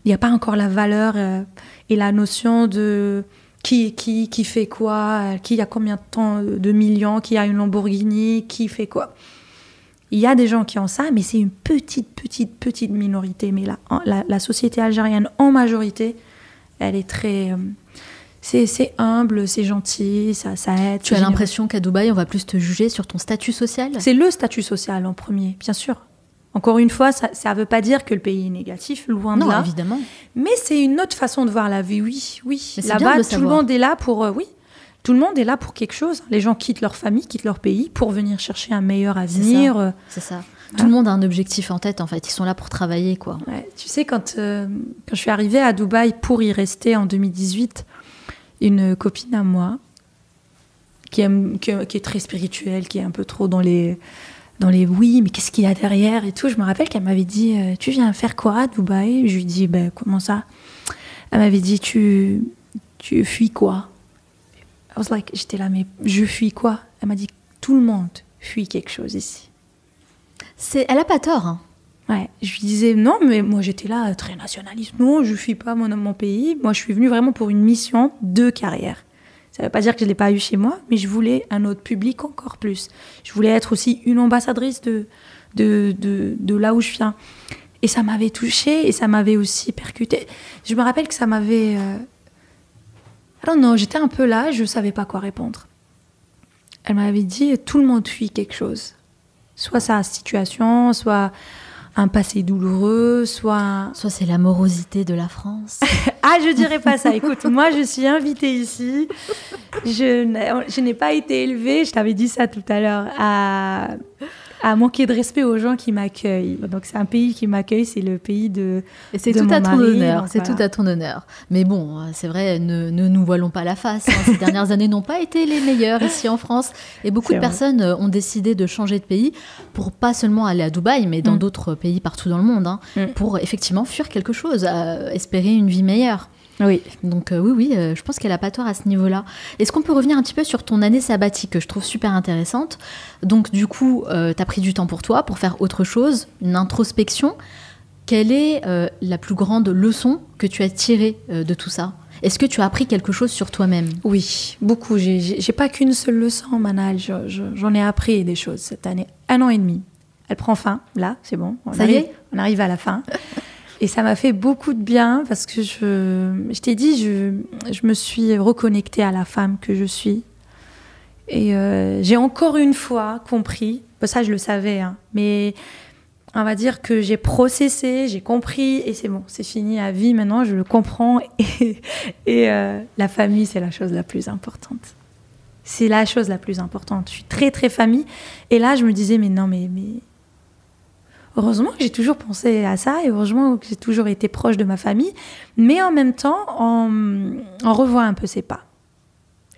Il n'y a pas encore la valeur et la notion de qui fait quoi, qui a combien de millions, qui a une Lamborghini, qui fait quoi. Il y a des gens qui ont ça, mais c'est une petite minorité. Mais la société algérienne, en majorité, elle est très... C'est humble, c'est gentil, ça aide. Tu as l'impression qu'à Dubaï, on va plus te juger sur ton statut social ? C'est le statut social en premier, bien sûr. Encore une fois, ça ne veut pas dire que le pays est négatif, loin de là. Non, évidemment. Mais c'est une autre façon de voir la vie, oui. Mais là-bas, tout le monde est là pour... tout le monde est là pour quelque chose. Les gens quittent leur famille, quittent leur pays pour venir chercher un meilleur avenir. C'est ça. Tout le monde a un objectif en tête, en fait. Ils sont là pour travailler, quoi. Ouais. Tu sais, quand je suis arrivée à Dubaï pour y rester en 2018... une copine à moi qui est très spirituelle, qui est un peu trop dans les oui, mais qu'est-ce qu'il y a derrière et tout. Je me rappelle qu'elle m'avait dit tu viens faire quoi à Dubaï ? Je lui ai dit comment ça ? Elle m'avait dit tu fuis quoi ? J'étais là, mais je fuis quoi ? Elle m'a dit tout le monde fuit quelque chose ici. Elle a pas tort, hein. Ouais, je lui disais non, mais moi j'étais là très nationaliste. Non, je fuis pas mon pays. Moi, je suis venue vraiment pour une mission de carrière. Ça veut pas dire que je l'ai pas eu chez moi, mais je voulais un autre public encore plus. Je voulais être aussi une ambassadrice de là où je viens. Et ça m'avait touchée et ça m'avait aussi percutée. Je me rappelle que ça m'avait... j'étais un peu là, je savais pas quoi répondre. Elle m'avait dit tout le monde fuit quelque chose. Soit sa situation, soit un passé douloureux, soit c'est la morosité de la France. Ah, je dirais pas ça. Écoute, moi, je suis invitée ici. Je n'ai pas été élevée, je t'avais dit ça tout à l'heure, à manquer de respect aux gens qui m'accueillent. Donc, c'est un pays qui m'accueille, c'est le pays de Et c'est de tout mon à ton mari, honneur, donc c'est voilà. tout à ton honneur. Mais bon, c'est vrai, ne nous voilons pas la face. Hein. Ces dernières années n'ont pas été les meilleures ici en France. Et beaucoup C'est de vrai. personnes ont décidé de changer de pays pour pas seulement aller à Dubaï, mais dans d'autres pays partout dans le monde, hein, pour effectivement fuir quelque chose, espérer une vie meilleure. Oui. Donc oui, je pense qu'elle a pas tort à ce niveau-là. Est-ce qu'on peut revenir un petit peu sur ton année sabbatique que je trouve super intéressante ? Donc du coup, tu as pris du temps pour toi, pour faire autre chose, une introspection. Quelle est la plus grande leçon que tu as tirée de tout ça? Est-ce que tu as appris quelque chose sur toi-même? Oui, beaucoup. J'ai pas qu'une seule leçon, Manal. J'en ai appris des choses cette année. 1 an et demi. Elle prend fin, là, c'est bon. On arrive à la fin. Et ça m'a fait beaucoup de bien parce que je t'ai dit, je me suis reconnectée à la femme que je suis. Et j'ai encore une fois compris, ça je le savais, hein, mais on va dire que j'ai processé, j'ai compris et c'est bon, c'est fini à vie maintenant, je le comprends. Et la famille, c'est la chose la plus importante. C'est la chose la plus importante. Je suis très, très famille. Et là, je me disais, mais non, mais heureusement que j'ai toujours pensé à ça et heureusement que j'ai toujours été proche de ma famille. Mais en même temps, on revoit un peu ses pas.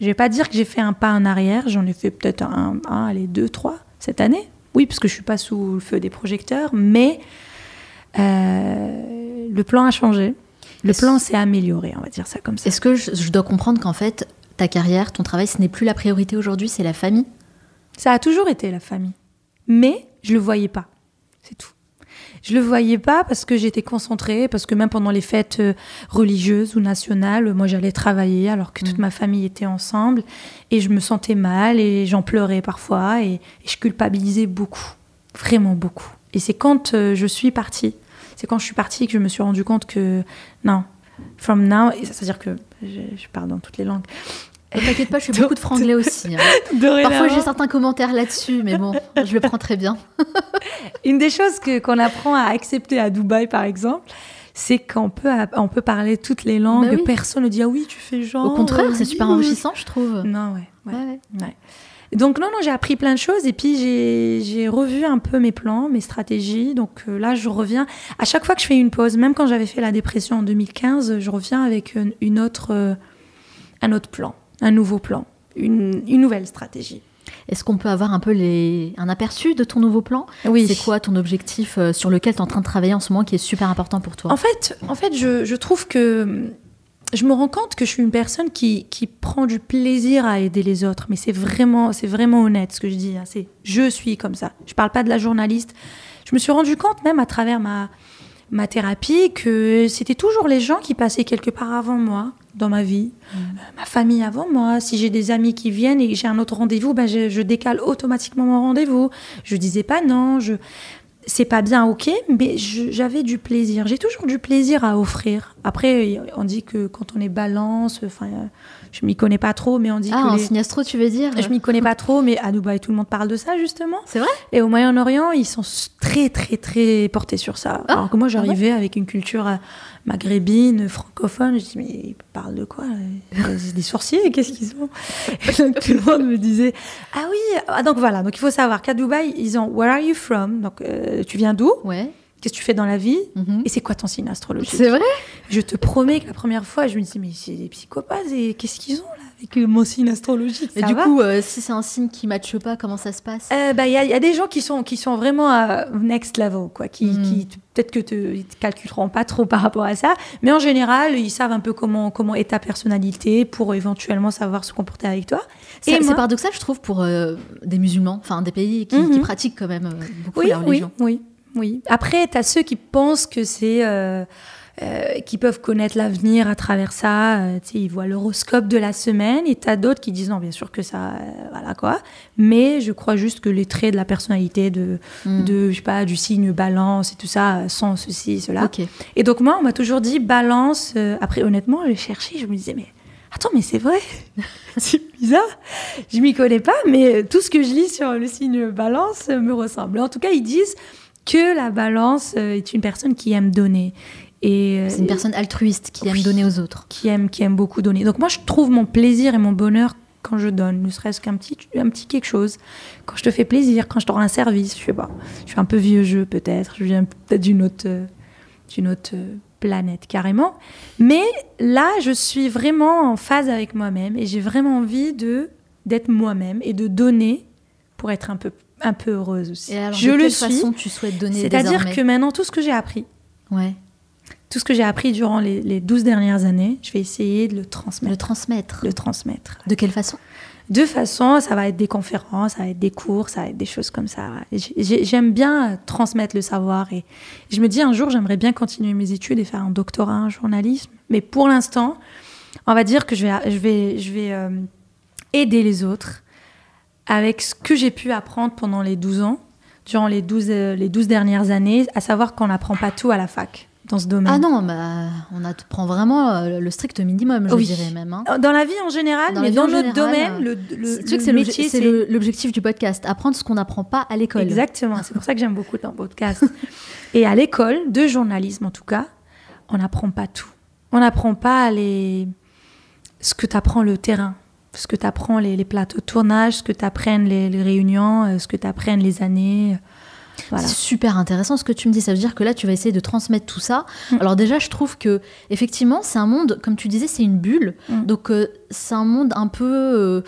Je ne vais pas dire que j'ai fait un pas en arrière. J'en ai fait peut-être allez, 2, 3 cette année. Oui, parce que je ne suis pas sous le feu des projecteurs. Mais le plan a changé. Le plan s'est amélioré, on va dire ça comme ça. Est-ce que je dois comprendre qu'en fait, ta carrière, ton travail, ce n'est plus la priorité aujourd'hui, c'est la famille? Ça a toujours été la famille. Mais je ne le voyais pas. C'est tout. Je ne le voyais pas parce que j'étais concentrée, parce que même pendant les fêtes religieuses ou nationales, moi j'allais travailler alors que toute ma famille était ensemble et je me sentais mal et j'en pleurais parfois et je culpabilisais beaucoup, vraiment beaucoup. Et c'est quand je suis partie, que je me suis rendu compte que non, from now, c'est-à-dire que je parle dans toutes les langues. Ne t'inquiète pas, je fais beaucoup de franglais aussi. Hein. Parfois, j'ai certains commentaires là-dessus, mais bon, je le prends très bien. Une des choses qu'on apprend à accepter à Dubaï, par exemple, c'est qu'on peut parler toutes les langues. Bah oui. Personne ne dit « Ah oui, tu fais genre... » Au contraire, c'est super enrichissant, je trouve. Non, ouais. Donc non, j'ai appris plein de choses et puis j'ai revu un peu mes plans, mes stratégies. Donc là, je reviens. À chaque fois que je fais une pause, même quand j'avais fait la dépression en 2015, je reviens avec un autre plan. Un nouveau plan, une nouvelle stratégie. Est-ce qu'on peut avoir un peu un aperçu de ton nouveau plan? Oui. C'est quoi ton objectif sur lequel tu es en train de travailler en ce moment qui est super important pour toi? En fait, je trouve que je me rends compte que je suis une personne qui prend du plaisir à aider les autres. Mais c'est vraiment honnête ce que je dis. Hein. Je suis comme ça. Je ne parle pas de la journaliste. Je me suis rendu compte même à travers ma thérapie que c'était toujours les gens qui passaient quelque part avant moi dans ma vie, ma famille avant moi. Si j'ai des amis qui viennent et j'ai un autre rendez-vous, ben je décale automatiquement mon rendez-vous. Je disais pas non, c'est pas bien, ok, mais j'avais du plaisir. J'ai toujours du plaisir à offrir. Après, on dit que quand on est balance, je m'y connais pas trop, mais on dit que en signe astro, tu veux dire? Je m'y connais pas trop, mais à Dubaï, tout le monde parle de ça, justement. C'est vrai? Et au Moyen-Orient, ils sont très, très, très portés sur ça. Alors que moi, j'arrivais avec une culture maghrébine, francophone. Je dis, mais ils parlent de quoi? Des sorciers, qu'est-ce qu'ils ont? Et donc, tout le monde me disait, ah oui, donc voilà. Donc, il faut savoir qu'à Dubaï, ils ont, where are you from? Donc, tu viens d'où? Ouais. Qu'est-ce que tu fais dans la vie? Et c'est quoi ton signe astrologique? C'est vrai? Je te promets que la première fois, je me disais, mais c'est des psychopathes et qu'est-ce qu'ils ont là avec mon signe astrologique? Et du coup, si c'est un signe qui ne matche pas, comment ça se passe? Y a des gens qui sont vraiment à next level, quoi, qui peut-être que ils te calculeront pas trop par rapport à ça, mais en général, ils savent un peu comment est ta personnalité pour éventuellement savoir se comporter avec toi. C'est paradoxal, je trouve, pour des musulmans, enfin des pays qui pratiquent quand même beaucoup la religion. Oui. Après, tu as ceux qui pensent que c'est... qui peuvent connaître l'avenir à travers ça. Ils voient l'horoscope de la semaine. Et tu as d'autres qui disent non, bien sûr que ça... voilà quoi. Mais je crois juste que les traits de la personnalité, je sais pas, du signe balance et tout ça, sont ceci, cela. Okay. Et donc moi, on m'a toujours dit balance. Après, honnêtement, j'ai cherché. Je me disais, mais... Attends, mais c'est vrai, c'est bizarre. Je m'y connais pas, mais tout ce que je lis sur le signe balance me ressemble. En tout cas, ils disent que la balance est une personne qui aime donner. C'est une personne altruiste qui aime donner aux autres. Qui aime beaucoup donner. Donc moi, je trouve mon plaisir et mon bonheur quand je donne, ne serait-ce qu'un petit quelque chose. Quand je te fais plaisir, quand je te rends un service, je sais pas. Je suis un peu vieux jeu peut-être. Je viens peut-être d'une autre planète carrément. Mais là, je suis vraiment en phase avec moi-même et j'ai vraiment envie d'être moi-même et de donner pour être un peu heureuse aussi. Et alors, de quelle façon tu souhaites donner? C'est-à-dire que maintenant, tout ce que j'ai appris, tout ce que j'ai appris durant les 12 dernières années, je vais essayer de le transmettre. Le transmettre. De quelle façon? De façon, ça va être des conférences, ça va être des cours, ça va être des choses comme ça. J'aime bien transmettre le savoir et je me dis un jour, j'aimerais bien continuer mes études et faire un doctorat en journalisme. Mais pour l'instant, on va dire que je vais aider les autres avec ce que j'ai pu apprendre pendant les 12 ans, durant les 12 dernières années, à savoir qu'on n'apprend pas tout à la fac. Dans ce domaine. Ah non, on apprend vraiment le strict minimum, je dirais même. Hein. Dans la vie en général, mais dans notre domaine, c'est l'objectif du podcast, apprendre ce qu'on n'apprend pas à l'école. Exactement, c'est pour ça que j'aime beaucoup ton podcast. Et à l'école, de journalisme en tout cas, on n'apprend pas tout. On n'apprend pas ce que t'apprends le terrain, ce que t'apprends les plateaux de tournage, ce que t'apprennes les réunions, ce que t'apprennes les années... Voilà. C'est super intéressant ce que tu me dis, ça veut dire que là tu vas essayer de transmettre tout ça. Alors déjà je trouve que effectivement c'est un monde, comme tu disais, c'est une bulle, donc c'est un monde un peu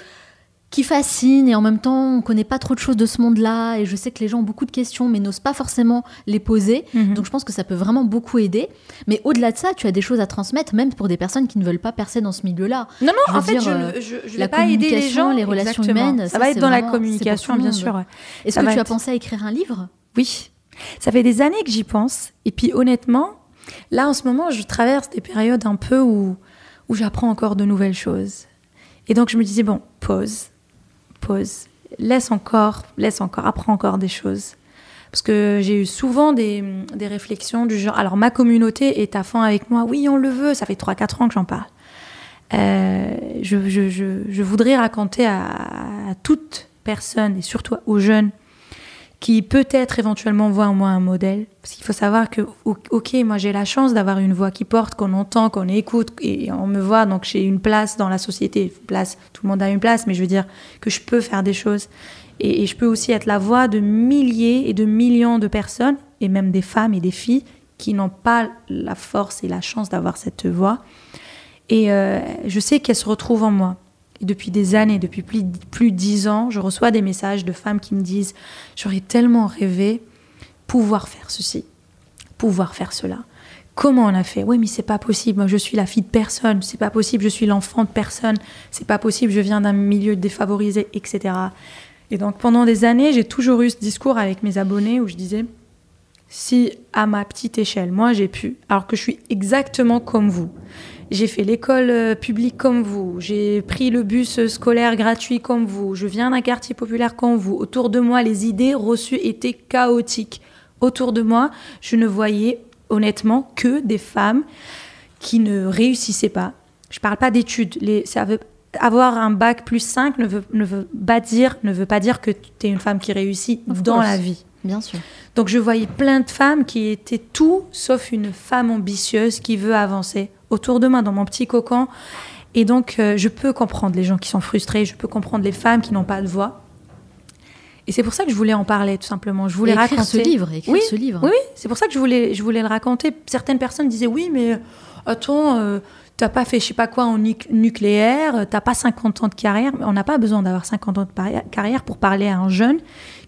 qui fascine et en même temps on connaît pas trop de choses de ce monde-là et je sais que les gens ont beaucoup de questions mais n'osent pas forcément les poser, donc je pense que ça peut vraiment beaucoup aider. Mais au-delà de ça, tu as des choses à transmettre même pour des personnes qui ne veulent pas percer dans ce milieu-là. Non, en fait je vais pas aider les gens, les relations humaines, ça va être dans la communication bien sûr. Est-ce que tu as pensé à écrire un livre ? Oui, ça fait des années que j'y pense. Et puis honnêtement, là en ce moment, je traverse des périodes un peu où j'apprends encore de nouvelles choses. Et donc je me disais, bon, pause, laisse encore, apprends encore des choses. Parce que j'ai eu souvent des réflexions du genre, alors ma communauté est à fond avec moi, oui on le veut, ça fait 3-4 ans que j'en parle. Je voudrais raconter à toute personne, et surtout aux jeunes, qui peut-être éventuellement voient en moi un modèle. Parce qu'il faut savoir que, ok, moi j'ai la chance d'avoir une voix qui porte, qu'on entend, qu'on écoute, et on me voit, donc j'ai une place dans la société. Tout le monde a une place, mais je veux dire que je peux faire des choses. Et je peux aussi être la voix de milliers et de millions de personnes, et même des femmes et des filles, qui n'ont pas la force et la chance d'avoir cette voix. Et je sais qu'elles se retrouvent en moi. Et depuis des années, depuis plus de 10 ans, je reçois des messages de femmes qui me disent « J'aurais tellement rêvé pouvoir faire ceci, pouvoir faire cela. Comment on a fait ? Oui, mais c'est pas possible. Moi, je suis la fille de personne. C'est pas possible. Je suis l'enfant de personne. C'est pas possible. Je viens d'un milieu défavorisé, etc. » Et donc, pendant des années, j'ai toujours eu ce discours avec mes abonnés où je disais « Si, à ma petite échelle, moi, j'ai pu, alors que je suis exactement comme vous, j'ai fait l'école publique comme vous, j'ai pris le bus scolaire gratuit comme vous, je viens d'un quartier populaire comme vous. Autour de moi, les idées reçues étaient chaotiques. Autour de moi, je ne voyais honnêtement que des femmes qui ne réussissaient pas. Je ne parle pas d'études. Avoir un bac plus 5 ne veut pas dire que tu es une femme qui réussit dans la vie. Bien sûr. Donc je voyais plein de femmes qui étaient tout sauf une femme ambitieuse qui veut avancer autour de moi, dans mon petit cocon. Et donc, je peux comprendre les gens qui sont frustrés, je peux comprendre les femmes qui n'ont pas de voix. Et c'est pour ça que je voulais en parler, tout simplement. Je voulais raconter ce livre. Ce livre. Oui, c'est pour ça que je voulais le raconter. Certaines personnes disaient, oui, mais attends, t'as pas fait je sais pas quoi en nucléaire, t'as pas 50 ans de carrière. On n'a pas besoin d'avoir 50 ans de carrière pour parler à un jeune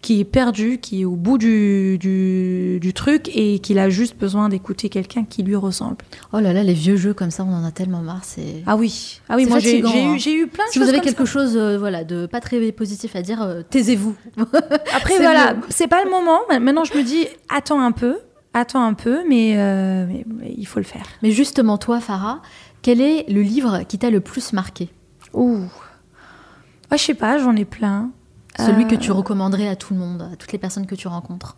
qui est perdu, qui est au bout du truc et qu'il a juste besoin d'écouter quelqu'un qui lui ressemble. Oh là là, les vieux jeux comme ça, on en a tellement marre. Ah oui, moi j'ai eu plein de choses. Si vous avez quelque chose de pas très positif à dire, taisez-vous. Après voilà, c'est pas le moment. Maintenant je me dis, attends un peu, mais il faut le faire. Mais justement, toi, Farah, quel est le livre qui t'a le plus marqué ? Je sais pas, j'en ai plein. Celui que tu recommanderais à tout le monde, à toutes les personnes que tu rencontres.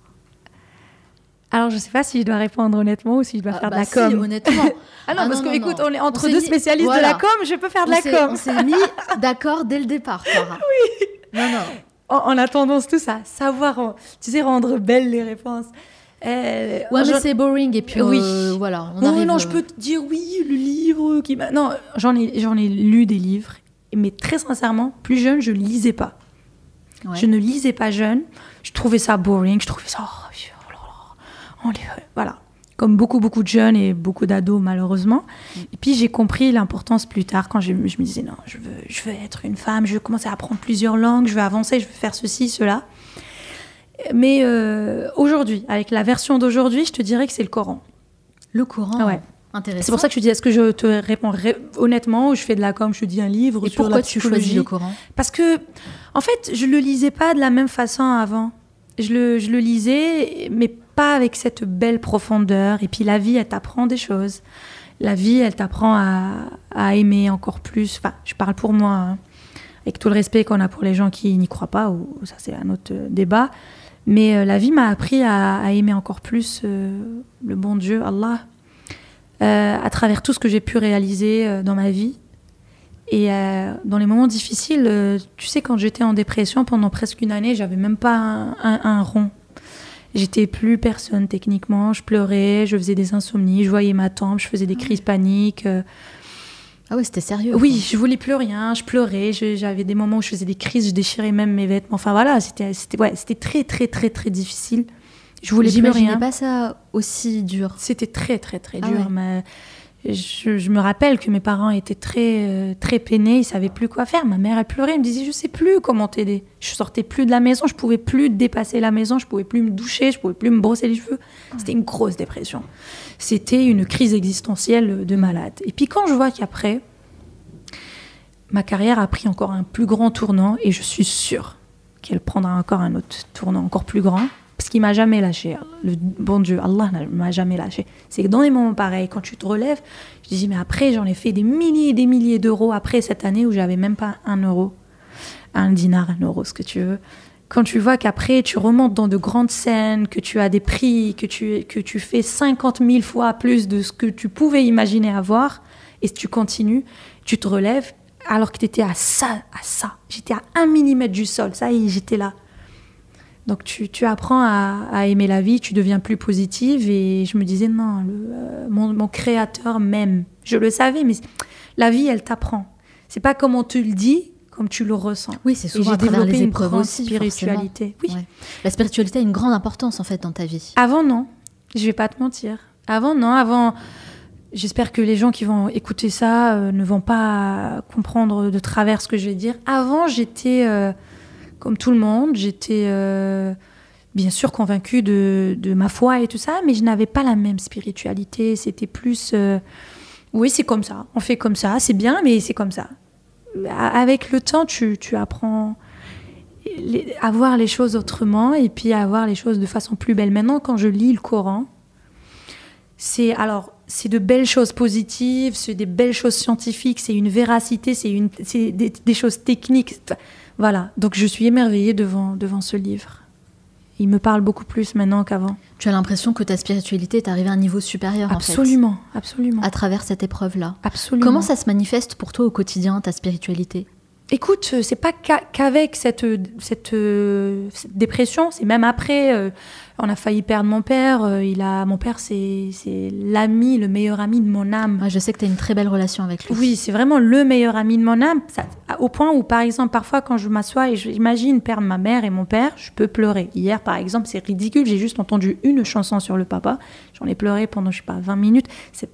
Alors, je sais pas si je dois répondre honnêtement ou si je dois faire de la com. Si, honnêtement. Parce que, écoute, on est entre deux spécialistes de la com, je peux faire de la com. On s'est mis d'accord dès le départ, Farah. Oui. Non. On a tendance tous à savoir, rendre belles les réponses. Mais c'est boring et puis voilà. Non, je peux te dire oui, le livre qui m'a... Non, j'en ai lu des livres, mais très sincèrement, plus jeune, je ne lisais pas. Ouais. Je ne lisais pas jeune. Je trouvais ça boring. Je trouvais ça... voilà. Comme beaucoup de jeunes et beaucoup d'ados, malheureusement. Et puis, j'ai compris l'importance plus tard quand je me disais, non, je veux être une femme, je veux commencer à apprendre plusieurs langues, je veux avancer, je veux faire ceci, cela. Mais aujourd'hui, avec la version d'aujourd'hui, je te dirais que c'est le Coran. Le Coran, Ouais. intéressant. C'est pour ça que je te dis, est-ce que je te réponds honnêtement ou je fais de la com, je te dis un livre Et sur pourquoi la tu psychologie? choisis le Coran? Parce que, en fait, je le lisais pas de la même façon avant. Je le lisais, mais pas avec cette belle profondeur. Et puis la vie, elle t'apprend des choses. La vie, elle t'apprend à aimer encore plus. Enfin, je parle pour moi, hein, avec tout le respect qu'on a pour les gens qui n'y croient pas, ou ça c'est un autre débat. Mais la vie m'a appris à aimer encore plus le bon Dieu, Allah, à travers tout ce que j'ai pu réaliser dans ma vie. Et dans les moments difficiles, tu sais, quand j'étais en dépression pendant presque une année, j'avais même pas un rond. J'étais plus personne techniquement, je pleurais, je faisais des insomnies, je voyais ma tempe, je faisais des crises paniques. Ah ouais, c'était sérieux. Oui, je voulais plus rien, je pleurais, j'avais des moments où je faisais des crises, je déchirais même mes vêtements. Enfin voilà, c'était très très très très difficile. Je voulais plus rien. J'imaginais pas ça aussi dur. C'était très très très Ah dur. ouais. Mais je me rappelle que mes parents étaient très très peinés, ils savaient plus quoi faire. Ma mère elle pleurait, elle me disait je sais plus comment t'aider. Je sortais plus de la maison, je pouvais plus dépasser la maison, je pouvais plus me doucher, je pouvais plus me brosser les cheveux. C'était une grosse dépression. C'était une crise existentielle de malade. Et puis quand je vois qu'après ma carrière a pris encore un plus grand tournant, et je suis sûre qu'elle prendra encore un autre tournant encore plus grand, parce qu'il m'a jamais lâché. Le bon Dieu, Allah ne m'a jamais lâché. C'est que dans des moments pareils, quand tu te relèves, je dis mais après j'en ai fait des milliers et des milliers d'euros après cette année où j'avais même pas 1 euro, 1 dinar, 1 euro, ce que tu veux. Quand tu vois qu'après tu remontes dans de grandes scènes, que tu as des prix, que tu fais 50 000 fois plus de ce que tu pouvais imaginer avoir, et tu continues, tu te relèves, alors que tu étais à ça. J'étais à 1 millimètre du sol, ça y est, j'étais là. Donc tu apprends à aimer la vie, tu deviens plus positive, et je me disais non, mon créateur m'aime. Je le savais, mais la vie, elle t'apprend. C'est pas comme on te le dit, comme tu le ressens. Oui, c'est souvent Et à travers les une épreuves grande aussi, spiritualité. Oui. Ouais. La spiritualité a une grande importance en fait dans ta vie. Avant, non. Je vais pas te mentir. Avant, j'espère que les gens qui vont écouter ça ne vont pas comprendre de travers ce que je vais dire. Avant, j'étais comme tout le monde. J'étais bien sûr convaincue de ma foi et tout ça, mais je n'avais pas la même spiritualité. C'était plus... oui, c'est comme ça. On fait comme ça. C'est bien, mais c'est comme ça. Avec le temps, tu apprends à voir les choses autrement, et puis à voir les choses de façon plus belle. Maintenant, quand je lis le Coran, c'est de belles choses positives, c'est des belles choses scientifiques, c'est une véracité, c'est des choses techniques. Voilà, donc je suis émerveillée devant ce livre. Il me parle beaucoup plus maintenant qu'avant. Tu as l'impression que ta spiritualité est arrivée à un niveau supérieur Absolument, en fait. absolument. À travers cette épreuve-là. Absolument. Comment ça se manifeste pour toi au quotidien, ta spiritualité ? Écoute, c'est pas qu'avec cette dépression, c'est même après. On a failli perdre mon père. Mon père, c'est l'ami, le meilleur ami de mon âme. Ouais, je sais que tu as une très belle relation avec lui. Oui, c'est vraiment le meilleur ami de mon âme. Au point où, par exemple, parfois, quand je m'assois et j'imagine perdre ma mère et mon père, je peux pleurer. Hier, par exemple, c'est ridicule. J'ai juste entendu une chanson sur le papa. J'en ai pleuré pendant, 20 minutes.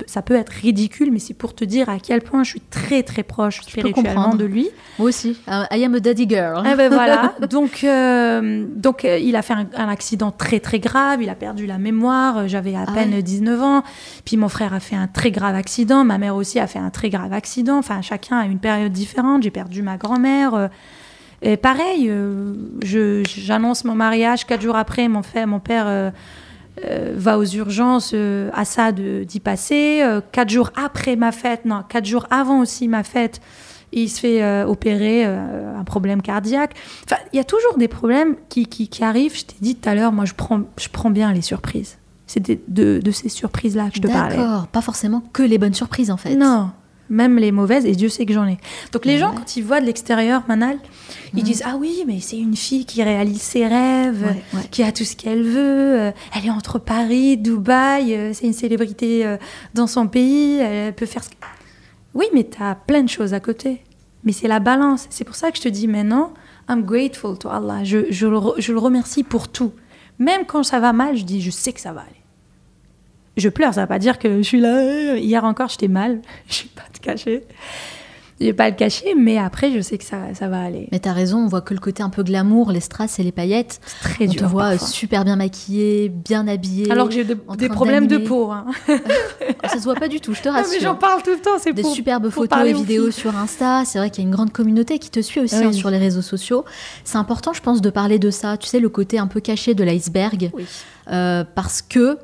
Ça peut être ridicule, mais c'est pour te dire à quel point je suis très, très proche spirituellement de lui. Moi aussi. I am a daddy girl. Eh ben voilà. Donc, il a fait un accident très, très grave. Il a perdu la mémoire. J'avais à peine 19 ans. Puis mon frère a fait un très grave accident. Ma mère aussi a fait un très grave accident. Enfin, chacun a une période différente. J'ai perdu ma grand-mère. Et pareil, j'annonce mon mariage. 4 jours après, mon père va aux urgences. Assad d'y passer. 4 jours après ma fête, 4 jours avant aussi ma fête, il se fait opérer un problème cardiaque. Enfin, il y a toujours des problèmes qui arrivent. Je t'ai dit tout à l'heure, moi, je prends bien les surprises. C'est de ces surprises-là que je te parlais. D'accord, pas forcément que les bonnes surprises, en fait. Non, même les mauvaises, et Dieu sait que j'en ai. Donc les gens, quand ils voient de l'extérieur, Manal, ils disent « Ah oui, mais c'est une fille qui réalise ses rêves, qui a tout ce qu'elle veut. Elle est entre Paris, Dubaï, c'est une célébrité dans son pays, elle peut faire ce que... » Oui, mais tu as plein de choses à côté. Mais c'est la balance. C'est pour ça que je te dis maintenant, I'm grateful to Allah. Je le remercie pour tout. Même quand ça va mal, je dis, je sais que ça va aller. Je pleure, ça ne veut pas dire que je suis là. Hier encore, j'étais mal. Je ne vais pas te cacher. Je vais pas le cacher, mais après, je sais que ça va aller. Mais t'as raison, on voit que le côté un peu glamour, les strass et les paillettes. C'est très dur. On te voit parfois. super bien maquillée, bien habillée. Alors que j'ai des problèmes de peau. Hein. Ça se voit pas du tout, je te Non, rassure. mais j'en parle tout le temps, c'est Des pour superbes pour photos parler et aux vidéos filles. sur Insta. C'est vrai qu'il y a une grande communauté qui te suit aussi Oui. sur les réseaux sociaux. C'est important, je pense, de parler de ça. Tu sais, le côté un peu caché de l'iceberg. Oui. Parce que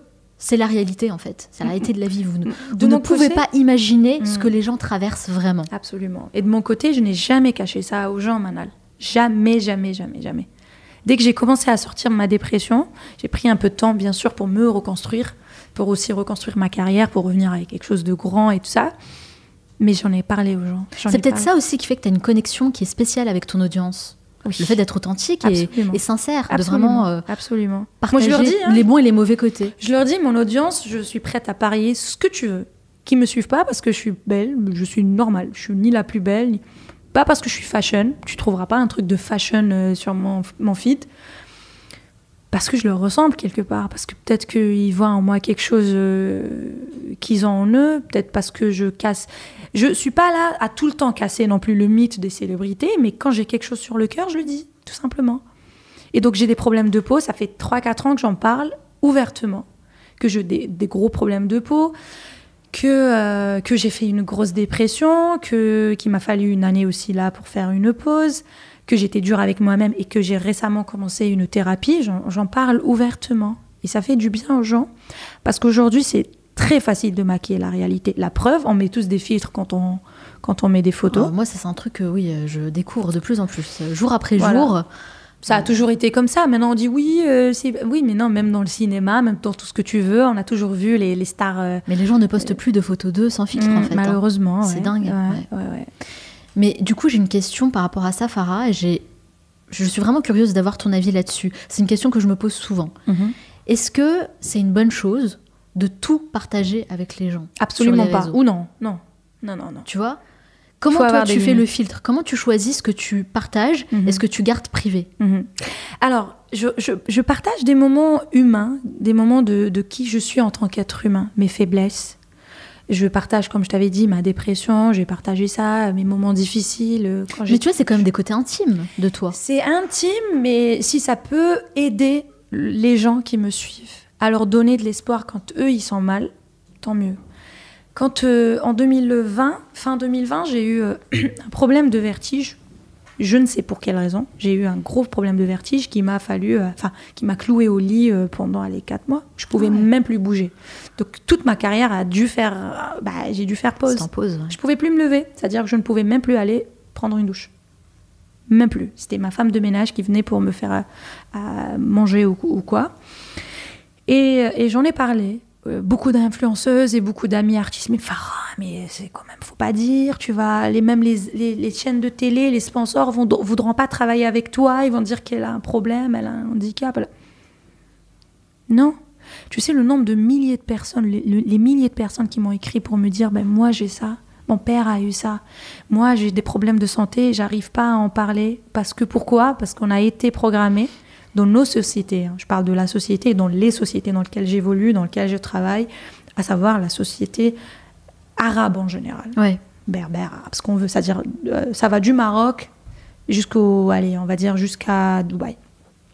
c'est la réalité, en fait. C'est la réalité de la vie. Vous De ne mon pouvez côté- pas imaginer ce que les gens traversent vraiment. Absolument. Et de mon côté, je n'ai jamais caché ça aux gens, Manal. Jamais, jamais, jamais, jamais. Dès que j'ai commencé à sortir de ma dépression, j'ai pris un peu de temps, bien sûr, pour me reconstruire, pour aussi reconstruire ma carrière, pour revenir avec quelque chose de grand et tout ça. Mais j'en ai parlé aux gens. C'est peut-être ça aussi qui fait que tu as une connexion qui est spéciale avec ton audience. Oui. Le fait d'être authentique Absolument. et sincère, Absolument. de vraiment Absolument. partager Moi, je leur dis, hein, les bons et les mauvais côtés. je leur dis, mon audience, je suis prête à parier ce que tu veux. Qui me suivent pas parce que je suis belle, je suis normale. Je suis ni la plus belle, pas parce que je suis fashion. Tu trouveras pas un truc de fashion sur mon feed. Parce que je leur ressemble quelque part. Parce que peut-être qu'ils voient en moi quelque chose qu'ils ont en eux. Peut-être parce que je casse. Je suis pas là à tout le temps casser non plus le mythe des célébrités. Mais quand j'ai quelque chose sur le cœur, je le dis, tout simplement. Et donc j'ai des problèmes de peau. Ça fait 3-4 ans que j'en parle ouvertement. Que j'ai des gros problèmes de peau. Que j'ai fait une grosse dépression. Qu'il m'a fallu une année aussi là pour faire une pause. Que j'étais dure avec moi-même et que j'ai récemment commencé une thérapie, j'en parle ouvertement. Et ça fait du bien aux gens. Parce qu'aujourd'hui, c'est très facile de maquiller la réalité. La preuve, on met tous des filtres quand on met des photos. Moi, ça, c'est un truc que oui, je découvre de plus en plus. Jour après Voilà. jour. Ça a toujours été comme ça. Maintenant, on dit oui, oui, mais non, même dans le cinéma, même dans tout ce que tu veux, on a toujours vu les stars... Mais les gens ne postent plus de photos d'eux sans filtre, en fait. Malheureusement, C'est ouais. dingue. Ouais. Mais du coup, j'ai une question par rapport à ça, Farah. Et je suis vraiment curieuse d'avoir ton avis là-dessus. C'est une question que je me pose souvent. Mhm. Est-ce que c'est une bonne chose de tout partager avec les gens? Absolument sur les pas. réseaux Ou non. Tu vois? Comment Faut toi avoir tu des fais le limites. filtre? Comment tu choisis ce que tu partages Mhm. et ce que tu gardes privé? Mhm. Alors, je partage des moments humains, des moments de qui je suis en tant qu'être humain, mes faiblesses. Je partage, comme je t'avais dit, ma dépression, j'ai partagé ça, mes moments difficiles. Mais tu vois, c'est quand même des côtés intimes de toi. C'est intime, mais si ça peut aider les gens qui me suivent à leur donner de l'espoir quand eux, ils sont mal, tant mieux. Quand en 2020, fin 2020, j'ai eu un problème de vertige, je ne sais pour quelle raison, j'ai eu un gros problème de vertige qui m'a cloué au lit pendant les 4 mois. Je pouvais même plus bouger. Donc toute ma carrière j'ai dû faire pause. C'est en pause. Ouais. Je pouvais plus me lever, c'est-à-dire que je ne pouvais même plus aller prendre une douche. Même plus. C'était ma femme de ménage qui venait pour me faire à manger ou quoi. Et j'en ai parlé. Beaucoup d'influenceuses et beaucoup d'amis artistes. Mais Farah, mais c'est quand même, faut pas dire. Tu vas, même les chaînes de télé, les sponsors voudront pas travailler avec toi. Ils vont dire qu'elle a un problème, elle a un handicap. Non. Tu sais le nombre de milliers de personnes, les milliers de personnes qui m'ont écrit pour me dire, moi j'ai ça. Mon père a eu ça. Moi, j'ai des problèmes de santé, j'arrive pas à en parler. Pourquoi ? Parce qu'on a été programmés dans nos sociétés. Je parle de la société et dans les sociétés dans lesquelles j'évolue, dans lesquelles je travaille, à savoir la société arabe en général. Ouais. Berbère, arabe, ce qu'on veut. C'est-à-dire, ça va du Maroc jusqu'à Dubaï,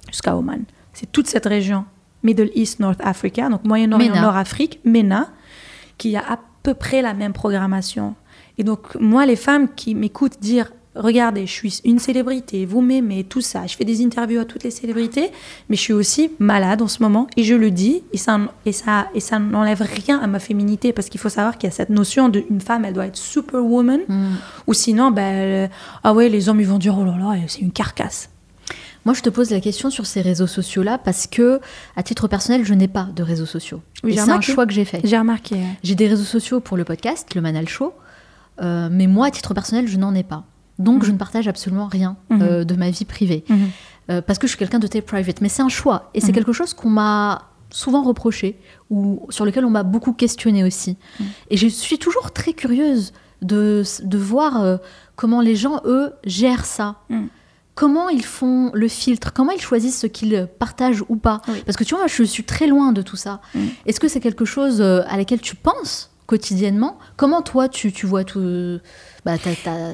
jusqu'à Oman. C'est toute cette région, Middle East, North Africa, donc Moyen-Orient, MENA. Nord-Afrique, MENA, qui a à peu près la même programmation. Et donc, moi, les femmes qui m'écoutent dire « Regardez, je suis une célébrité, vous m'aimez, tout ça. Je fais des interviews à toutes les célébrités, mais je suis aussi malade en ce moment. Et je le dis, et ça n'enlève rien à ma féminité, parce qu'il faut savoir qu'il y a cette notion d'une femme, elle doit être superwoman, ou sinon, les hommes, ils vont dire « Oh là là, c'est une carcasse ». Moi, je te pose la question sur ces réseaux sociaux-là parce que, à titre personnel, je n'ai pas de réseaux sociaux. Oui, et c'est un choix que j'ai fait. J'ai remarqué. Ouais. J'ai des réseaux sociaux pour le podcast, le Manal Show, mais moi, à titre personnel, je n'en ai pas. Donc, je ne partage absolument rien de ma vie privée. Parce que je suis quelqu'un de très private. Mais c'est un choix. Et c'est quelque chose qu'on m'a souvent reproché, ou sur lequel on m'a beaucoup questionné aussi. Et je suis toujours très curieuse de voir comment les gens, eux, gèrent ça. Comment ils font le filtre? Comment ils choisissent ce qu'ils partagent ou pas? Parce que tu vois, moi, je suis très loin de tout ça. Est-ce que c'est quelque chose à laquelle tu penses quotidiennement. Comment toi, tu vois tout...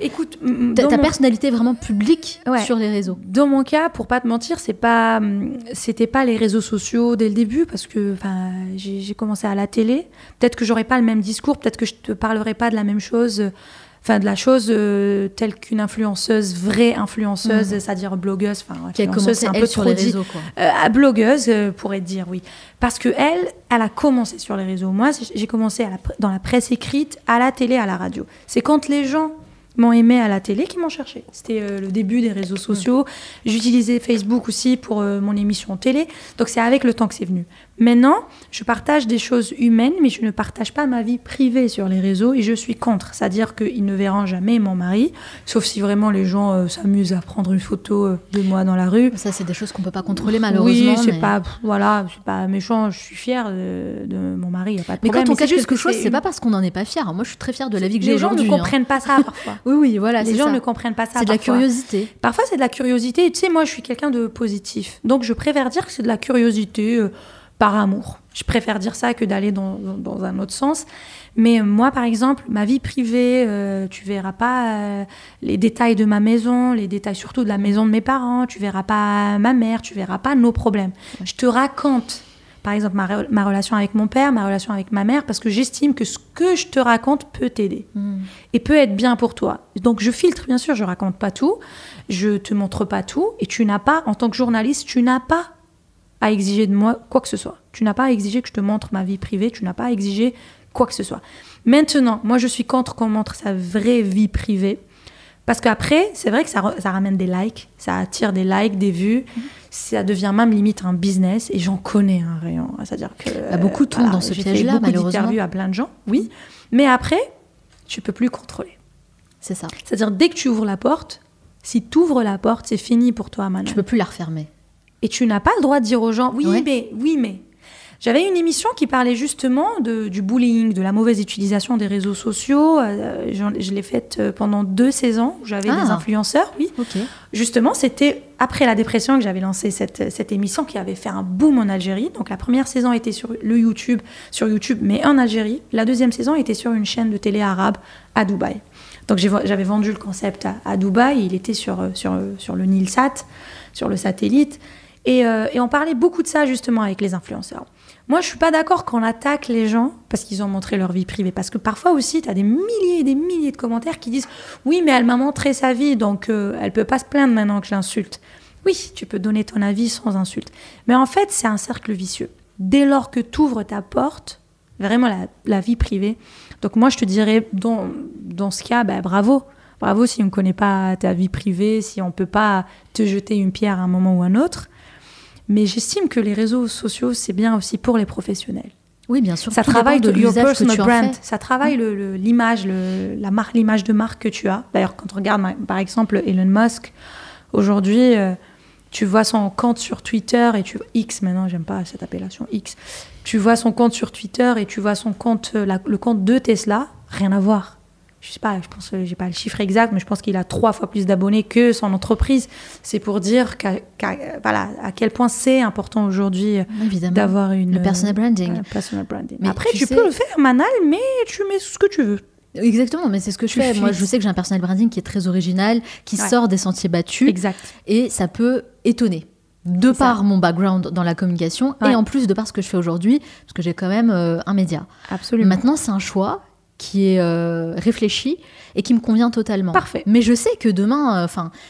Écoute, ta personnalité vraiment publique sur les réseaux. Dans mon cas, pour pas te mentir, c'était pas les réseaux sociaux dès le début, parce que j'ai commencé à la télé. Peut-être que j'aurais pas le même discours, peut-être que je te parlerai pas de la même chose, de la chose telle qu'une influenceuse, vraie influenceuse, c'est-à-dire blogueuse. Qui a commencé, elle, sur les réseaux, quoi. Blogueuse, pourrait dire, oui. Parce que elle a commencé sur les réseaux. Moi, j'ai commencé dans la presse écrite, à la télé, à la radio. C'est quand les gens m'ont aimé à la télé qui m'ont cherché. C'était le début des réseaux sociaux. J'utilisais Facebook aussi pour mon émission télé. Donc, c'est avec le temps que c'est venu. Maintenant, je partage des choses humaines, mais je ne partage pas ma vie privée sur les réseaux et je suis contre. C'est-à-dire qu'ils ne verront jamais mon mari, sauf si vraiment les gens s'amusent à prendre une photo de moi dans la rue. Ça, c'est des choses qu'on ne peut pas contrôler, malheureusement. Oui, c'est pas méchant. Je suis fière de mon mari, il n'y a pas de problème. Mais quand on cache quelque chose, c'est pas parce qu'on n'en est pas fier. Moi, je suis très fière de la vie que j'ai aujourd'hui. Les gens ne comprennent pas ça, parfois. Oui, voilà, les gens ne comprennent pas ça. C'est de la curiosité. Parfois, c'est de la curiosité. Et tu sais, moi, je suis quelqu'un de positif. Donc, je préfère dire que c'est de la curiosité par amour. Je préfère dire ça que d'aller dans un autre sens. Mais moi, par exemple, ma vie privée, tu verras pas les détails de ma maison, les détails surtout de la maison de mes parents. Tu verras pas ma mère, tu verras pas nos problèmes. Je te raconte, par exemple, ma relation avec mon père, ma relation avec ma mère, parce que j'estime que ce que je te raconte peut t'aider et peut être bien pour toi. Donc, je filtre, bien sûr, je raconte pas tout, je te montre pas tout, et tu n'as pas, en tant que journaliste, tu n'as pas à exiger de moi quoi que ce soit. Tu n'as pas à exiger que je te montre ma vie privée, tu n'as pas à exiger quoi que ce soit. Maintenant, moi, je suis contre qu'on montre sa vraie vie privée, parce qu'après, c'est vrai que ça ramène des likes, ça attire des likes, des vues, ça devient même limite un business, et j'en connais un rayon. C'est-à-dire que... beaucoup tombent dans ce piège-là, malheureusement. J'ai fait beaucoup d'interviews à plein de gens, oui, mais après, tu peux plus contrôler. C'est ça. C'est-à-dire, dès que tu ouvres la porte, si tu ouvres la porte, c'est fini pour toi, Manon. Tu peux plus la refermer. Et tu n'as pas le droit de dire aux gens, oui, mais... J'avais une émission qui parlait justement du bullying, de la mauvaise utilisation des réseaux sociaux. Je l'ai faite pendant 2 saisons. J'avais des influenceurs, oui. Okay. Justement, c'était après la dépression que j'avais lancé cette émission qui avait fait un boom en Algérie. Donc la première saison était sur YouTube, mais en Algérie. La deuxième saison était sur une chaîne de télé arabe à Dubaï. Donc j'avais vendu le concept à Dubaï. Il était sur le Nilsat, sur le satellite. Et on parlait beaucoup de ça justement avec les influenceurs. Moi, je suis pas d'accord qu'on attaque les gens parce qu'ils ont montré leur vie privée. Parce que parfois aussi, tu as des milliers et des milliers de commentaires qui disent « Oui, mais elle m'a montré sa vie, donc elle peut pas se plaindre maintenant que je l'insulte. » Oui, tu peux donner ton avis sans insulte. Mais en fait, c'est un cercle vicieux. Dès lors que tu ouvres ta porte, vraiment la vie privée, donc moi, je te dirais, dans ce cas, bravo. Bravo si on ne connaît pas ta vie privée, si on ne peut pas te jeter une pierre à un moment ou à un autre. Mais j'estime que les réseaux sociaux, c'est bien aussi pour les professionnels. Oui, bien sûr. Ça travaille de your personal brand. Ça travaille l'image, l'image de marque que tu as. D'ailleurs, quand on regarde, par exemple, Elon Musk, aujourd'hui, tu vois son compte sur Twitter et X, maintenant, j'aime pas cette appellation X. Tu vois son compte sur Twitter et tu vois son compte, le compte de Tesla, rien à voir. Je sais pas, je pense, j'ai pas le chiffre exact, mais je pense qu'il a 3 fois plus d'abonnés que son entreprise. C'est pour dire à quel point c'est important aujourd'hui d'avoir le personal branding. Mais après, tu peux le faire, Manal, mais tu mets ce que tu veux. Exactement, mais c'est ce que je fais. Moi, je sais que j'ai un personal branding qui est très original, qui sort des sentiers battus. Exact. Et ça peut étonner. De par mon background dans la communication et en plus de par ce que je fais aujourd'hui, parce que j'ai quand même un média. Absolument. Maintenant, c'est un choix qui est réfléchi et qui me convient totalement. Parfait. Mais je sais que demain,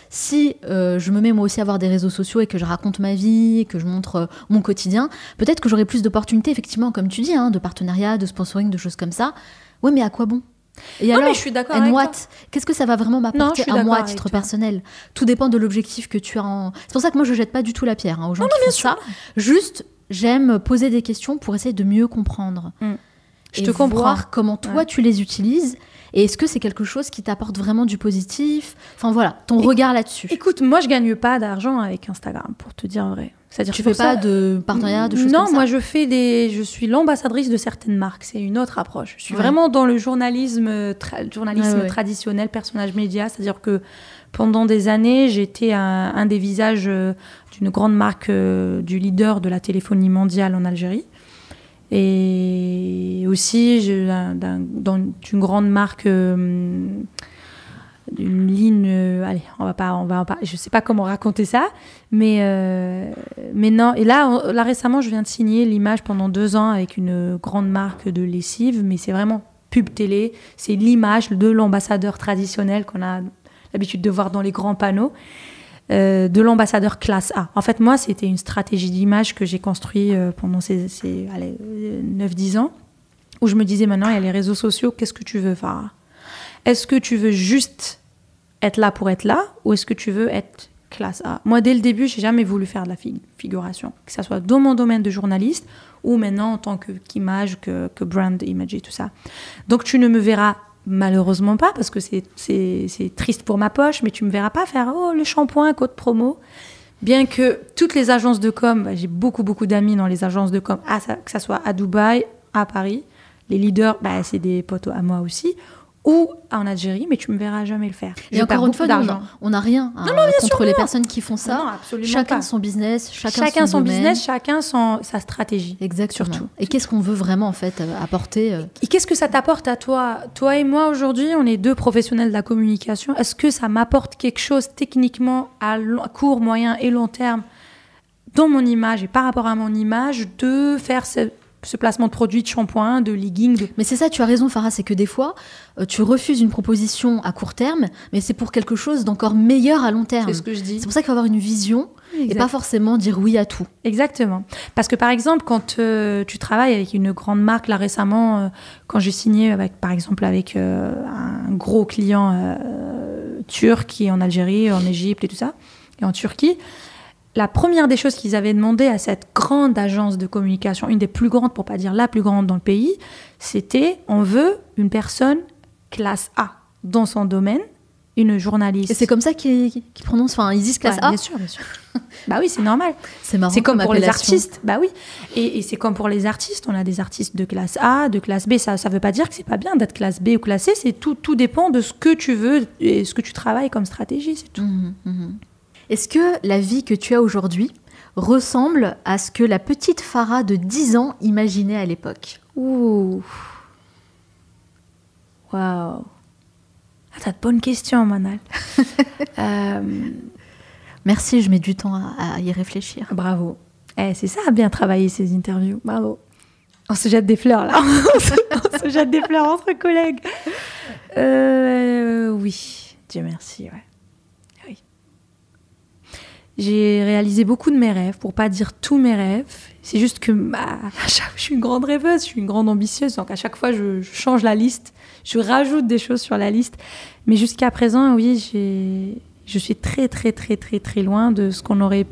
si je me mets moi aussi à avoir des réseaux sociaux et que je raconte ma vie, et que je montre mon quotidien, peut-être que j'aurai plus d'opportunités, effectivement, comme tu dis, de partenariats, de sponsoring, de choses comme ça. Ouais, mais à quoi bon ? Et alors, mais je suis d'accord avec toi. Qu'est-ce que ça va vraiment m'apporter à moi à titre personnel ? Tout dépend de l'objectif que tu as. C'est pour ça que moi, je jette pas du tout la pierre aux gens qui font ça. Juste, j'aime poser des questions pour essayer de mieux comprendre. Je te comprends. Voir comment toi tu les utilises et est-ce que c'est quelque chose qui t'apporte vraiment du positif ? Enfin voilà, ton regard là-dessus. Écoute, moi je gagne pas d'argent avec Instagram, pour te dire vrai. C'est-à-dire tu fais pas de partenariat, de choses comme ça ? Non, moi je suis l'ambassadrice de certaines marques. C'est une autre approche. Je suis vraiment dans le journalisme traditionnel, personnage média. C'est-à-dire que pendant des années, j'étais un des visages d'une grande marque, du leader de la téléphonie mondiale en Algérie. Et aussi, dans une grande marque, d'une ligne... allez, on va pas, je sais pas comment raconter ça, mais non. Et là, récemment, je viens de signer l'image pendant 2 ans avec une grande marque de lessive, mais c'est vraiment pub télé. C'est l'image de l'ambassadeur traditionnel qu'on a l'habitude de voir dans les grands panneaux. De l'ambassadeur classe A. En fait, moi, c'était une stratégie d'image que j'ai construite pendant ces 9-10 ans, où je me disais, maintenant, il y a les réseaux sociaux, qu'est-ce que tu veux, Farah? Est-ce que tu veux juste être là pour être là, ou est-ce que tu veux être classe A? Moi, dès le début, j'ai jamais voulu faire de la figuration, que ce soit dans mon domaine de journaliste, ou maintenant en tant qu'image, que brand image et tout ça. Donc, tu ne me verras malheureusement pas, parce que c'est triste pour ma poche, mais tu me verras pas faire le shampoing code promo. Bien que toutes les agences de com, j'ai beaucoup d'amis dans les agences de com, que ça soit à Dubaï, à Paris, les leaders, c'est des potos à moi aussi, ou en Algérie, mais tu me verras jamais le faire. Et encore une fois, on n'a rien contre les personnes qui font ça. Non, absolument chacun pas. son business, chacun son domaine. Business, chacun sa stratégie. Exactement. Surtout. Et qu'est-ce qu'on veut vraiment en fait apporter Et qu'est-ce que ça t'apporte à toi? Toi et moi aujourd'hui, on est 2 professionnels de la communication. Est-ce que ça m'apporte quelque chose techniquement à court, moyen et long terme dans mon image et par rapport à mon image de faire ce placement de produits, de shampoing, de leggings. Mais c'est ça, tu as raison Farah, c'est que des fois, tu refuses une proposition à court terme, mais c'est pour quelque chose d'encore meilleur à long terme. C'est ce que je dis. C'est pour ça qu'il faut avoir une vision et pas forcément dire oui à tout. Exactement. Parce que par exemple, quand tu travailles avec une grande marque, là récemment, quand j'ai signé par exemple avec un gros client turc qui est en Algérie, en Égypte et tout ça, et en Turquie, la première des choses qu'ils avaient demandé à cette grande agence de communication, une des plus grandes, pour pas dire la plus grande dans le pays, c'était on veut une personne classe A dans son domaine, une journaliste. Et c'est comme ça qu'ils prononcent, enfin ils disent classe A. Bien sûr. Bah oui, c'est normal. C'est marrant. C'est comme pour les appellation. artistes. Bah oui. Et c'est comme pour les artistes. On a des artistes de classe A, de classe B. Ça veut pas dire que c'est pas bien d'être classe B ou classe C. C'est tout dépend de ce que tu veux et ce que tu travailles comme stratégie. C'est tout. Est-ce que la vie que tu as aujourd'hui ressemble à ce que la petite Farah de 10 ans imaginait à l'époque? Ouh. Waouh. T'as de bonnes questions, Manal. Merci, je mets du temps à y réfléchir. Bravo. C'est ça, bien travailler ces interviews. Bravo. On se jette des fleurs, là. on se jette des fleurs entre collègues. Oui, Dieu merci, ouais. Oui. J'ai réalisé beaucoup de mes rêves, pour pas dire tous mes rêves. C'est juste que je suis une grande rêveuse, je suis une grande ambitieuse. Donc à chaque fois, je change la liste. Je rajoute des choses sur la liste. Mais jusqu'à présent, oui, je suis très, très, très, très, très loin de ce qu'on aurait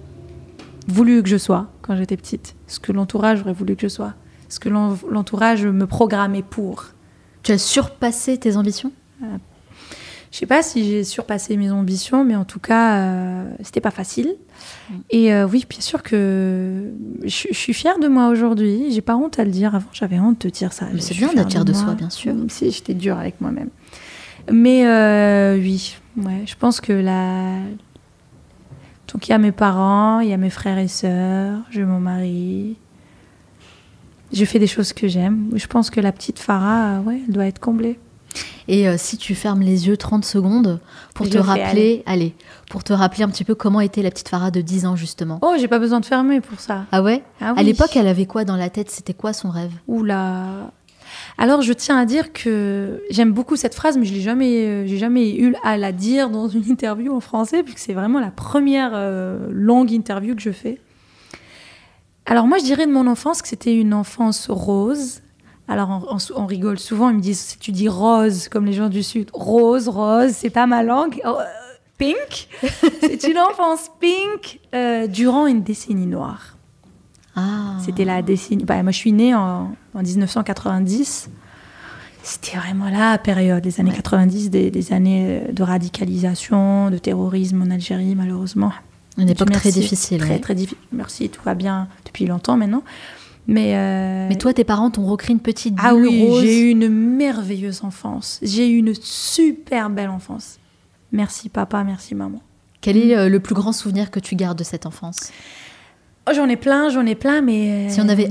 voulu que je sois quand j'étais petite. Ce que l'entourage aurait voulu que je sois. Ce que l'entourage me programmait pour. Tu as surpassé tes ambitions ? Je sais pas si j'ai surpassé mes ambitions, mais en tout cas, c'était pas facile. Et oui, bien sûr que je suis fière de moi aujourd'hui. J'ai pas honte à le dire. Avant, j'avais honte de dire ça. Mais c'est bien d'être fière de soi, bien sûr. Même si j'étais dure avec moi-même. Mais oui, ouais, je pense que donc il y a mes parents, il y a mes frères et sœurs, j'ai mon mari. Je fais des choses que j'aime. Je pense que la petite Farah, ouais, elle doit être comblée. Et si tu fermes les yeux 30 secondes pour te rappeler, pour te rappeler un petit peu comment était la petite Farah de 10 ans justement. Oh, j'ai pas besoin de fermer pour ça. Ah ouais ? Ah oui. À l'époque, elle avait quoi dans la tête ? C'était quoi son rêve ? Oula. Alors, je tiens à dire que j'aime beaucoup cette phrase, mais j'ai jamais eu à la dire dans une interview en français, puisque c'est vraiment la première longue interview que je fais. Alors moi, je dirais de mon enfance que c'était une enfance rose. Alors, on rigole souvent, ils me disent, si tu dis rose, comme les gens du Sud, rose, c'est pas ma langue. Pink, c'est une enfance pink durant une décennie noire. Ah. C'était la décennie... moi, je suis née en 1990. C'était vraiment la période, les années 90, des années de radicalisation, de terrorisme en Algérie, malheureusement. Une époque très difficile. Très, très difficile. Merci, tout va bien depuis longtemps maintenant. Mais toi, tes parents t'ont recréé une petite bulle rose. J'ai eu une merveilleuse enfance. J'ai eu une super belle enfance. Merci papa, merci maman. Quel est le plus grand souvenir que tu gardes de cette enfance ? J'en ai plein, mais Si on avait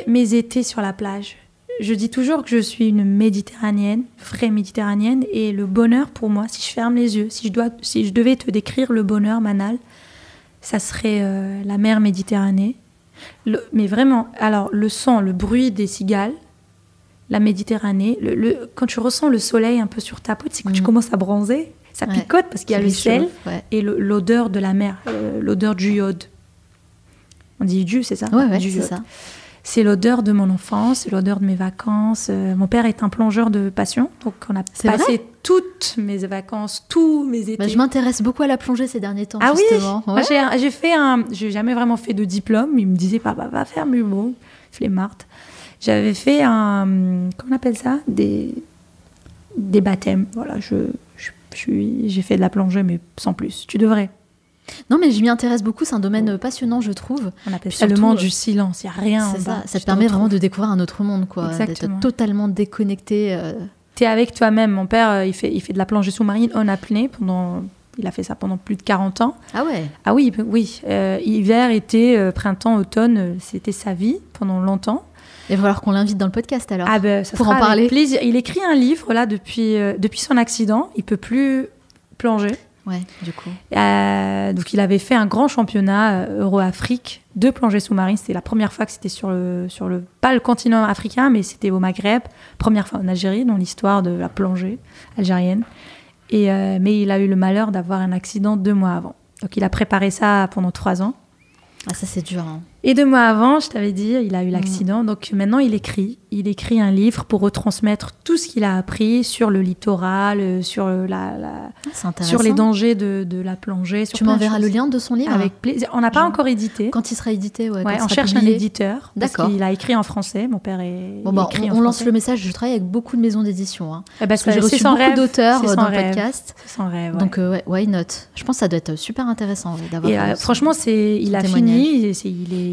mes étés sur la plage. Je dis toujours que je suis une méditerranéenne, vraie méditerranéenne, et le bonheur pour moi, si je ferme les yeux, si je devais te décrire le bonheur, Manal, ça serait la mer Méditerranée. Mais vraiment, alors le son, le bruit des cigales, la Méditerranée, quand tu ressens le soleil un peu sur ta peau, c'est quand tu commences à bronzer, ça picote parce qu'il y a le sel et l'odeur de la mer, l'odeur du iode. On dit du, c'est ça? Ouais, du c'est iode. ça. C'est l'odeur de mon enfance, c'est l'odeur de mes vacances. Mon père est un plongeur de passion, donc on a passé toutes mes vacances, tous mes étés. Bah, je m'intéresse beaucoup à la plongée ces derniers temps, ah justement. Oui, j'ai jamais vraiment fait de diplôme. Il me disait, papa, va faire, mais bon, flemmarde. J'avais fait comment on appelle ça, des baptêmes. Voilà, j'ai fait de la plongée, mais sans plus. Tu devrais. Non, mais je m'y intéresse beaucoup, c'est un domaine passionnant, je trouve. On appelle ça le monde du silence, il n'y a rien c'est en bas. ça te permet vraiment de découvrir un autre monde, quoi. Exactement. D'être totalement déconnecté. T'es avec toi-même. Mon père, il fait de la plongée sous-marine en apnée il a fait ça pendant plus de 40 ans. Ah ouais? Ah oui. Hiver, été, printemps, automne, c'était sa vie pendant longtemps. Il va falloir qu'on l'invite dans le podcast alors. Ah ben, ça pour sera en parler. Avec plaisir. Il écrit un livre là depuis son accident. Il peut plus plonger. Ouais, du coup. Donc il avait fait un grand championnat Euro-Afrique de plongée sous-marine. C'était la première fois que c'était pas le continent africain, mais c'était au Maghreb. Première fois en Algérie, dans l'histoire de la plongée algérienne. Mais il a eu le malheur d'avoir un accident 2 mois avant. Donc il a préparé ça pendant 3 ans. Ah, ça c'est dur. Hein. Et 2 mois avant, je t'avais dit, il a eu l'accident. Donc maintenant, il écrit un livre pour retransmettre tout ce qu'il a appris sur le littoral, sur les dangers de la plongée. Tu m'enverras le lien de son livre? Avec plaisir. On n'a pas encore édité. Quand il sera édité, on cherche un éditeur. D'accord. Parce qu'il a écrit en français. Mon père est écrit en on lance français. Le message. Je travaille avec beaucoup de maisons d'édition. Hein, parce que j'ai reçu beaucoup d'auteurs dans le podcast. C'est son rêve. Ouais. Donc, why not? Je pense que ça doit être super intéressant d'avoir. Franchement, il a fini.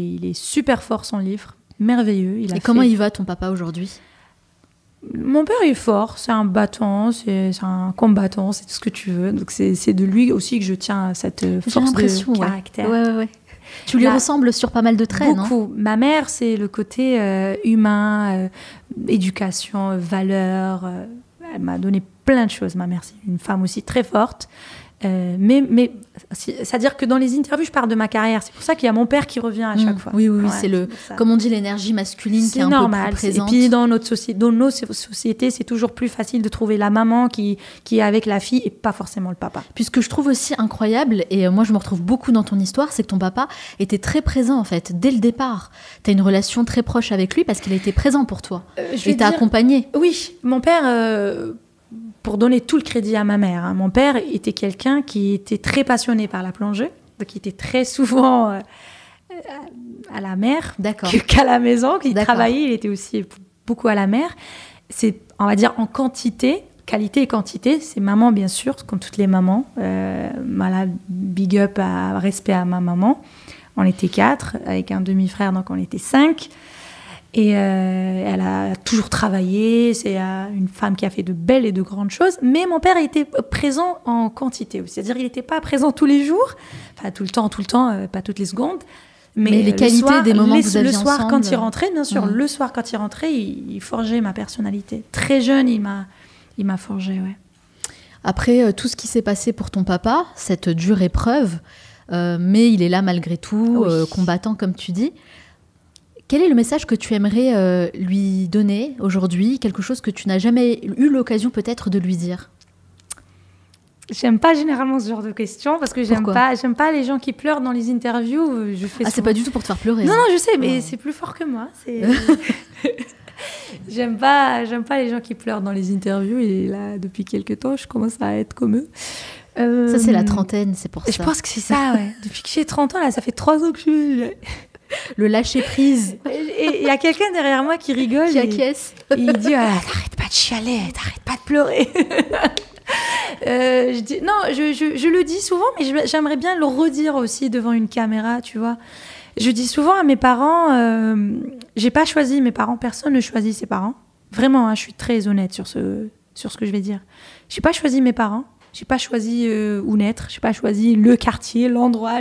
Il est super fort, son livre, merveilleux. Comment il va ton papa aujourd'hui? Mon père est fort, c'est un battant, c'est un combattant, c'est tout ce que tu veux. Donc c'est de lui aussi que je tiens à cette force de caractère. Ouais. Tu lui ressembles sur pas mal de traits, beaucoup. Ma mère, c'est le côté humain, éducation, valeurs. Elle m'a donné plein de choses, ma mère. C'est une femme aussi très forte. Mais c'est-à-dire que dans les interviews, je parle de ma carrière. C'est pour ça qu'il y a mon père qui revient à chaque fois. Oui, c'est comme on dit, l'énergie masculine qui est un peu plus présente. Et puis dans nos sociétés, c'est toujours plus facile de trouver la maman qui est avec la fille et pas forcément le papa. Puis ce que je trouve aussi incroyable, et moi je me retrouve beaucoup dans ton histoire, c'est que ton papa était très présent en fait, dès le départ. Tu as une relation très proche avec lui parce qu'il a été présent pour toi. Et t'a accompagné. Oui, mon père... Pour donner tout le crédit à ma mère, mon père était quelqu'un qui était très passionné par la plongée, donc il était très souvent à la mer qu'à la maison. Il travaillait, il était aussi beaucoup à la mer. C'est, on va dire, en quantité, qualité et quantité. C'est maman, bien sûr, comme toutes les mamans. Big up, respect à ma maman. On était 4, avec un demi-frère, donc on était 5. Et elle a toujours travaillé, c'est une femme qui a fait de belles et de grandes choses, mais mon père était présent en quantité, c'est-à-dire il n'était pas présent tous les jours, enfin tout le temps, pas toutes les secondes, mais les qualités des moments que vous aviez ensemble. Le soir quand il rentrait, bien sûr, le soir quand il rentrait, il forgeait ma personnalité. Très jeune, il m'a forgé, ouais. Après tout ce qui s'est passé pour ton papa, cette dure épreuve, mais il est là malgré tout, combattant comme tu dis. Quel est le message que tu aimerais lui donner aujourd'hui? Quelque chose que tu n'as jamais eu l'occasion peut-être de lui dire? J'aime pas généralement ce genre de questions parce que j'aime pas les gens qui pleurent dans les interviews. C'est pas du tout pour te faire pleurer. Non, je sais, mais c'est plus fort que moi. J'aime pas les gens qui pleurent dans les interviews et là, depuis quelques temps, je commence à être comme eux. Ça, c'est la trentaine, c'est pour ça. Je pense que c'est ça, ouais. Depuis que j'ai 30 ans, là, ça fait 3 ans que je suis... Le lâcher prise. Et il y a quelqu'un derrière moi qui rigole. Qui acquiesce. Il dit t'arrêtes pas de chialer, t'arrêtes pas de pleurer. Je le dis souvent, mais j'aimerais bien le redire aussi devant une caméra, tu vois. Je dis souvent à mes parents, j'ai pas choisi mes parents, personne ne choisit ses parents. Vraiment, je suis très honnête sur ce que je vais dire. J'ai pas choisi mes parents, J'ai pas choisi où naître. J'ai pas choisi le quartier, l'endroit,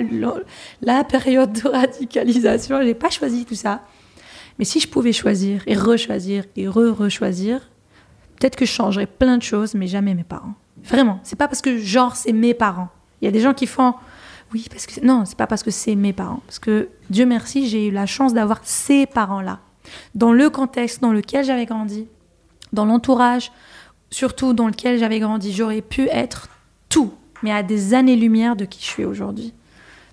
la période de radicalisation. J'ai pas choisi tout ça. Mais si je pouvais choisir et rechoisir et re-rechoisir, peut-être que je changerais plein de choses, mais jamais mes parents. Vraiment. C'est pas parce que genre c'est mes parents. Il y a des gens qui font oui parce que non, c'est pas parce que c'est mes parents. Parce que Dieu merci, j'ai eu la chance d'avoir ces parents-là. Dans le contexte dans lequel j'avais grandi, dans l'entourage, surtout dans lequel j'avais grandi, j'aurais pu être tout, mais à des années-lumière de qui je suis aujourd'hui.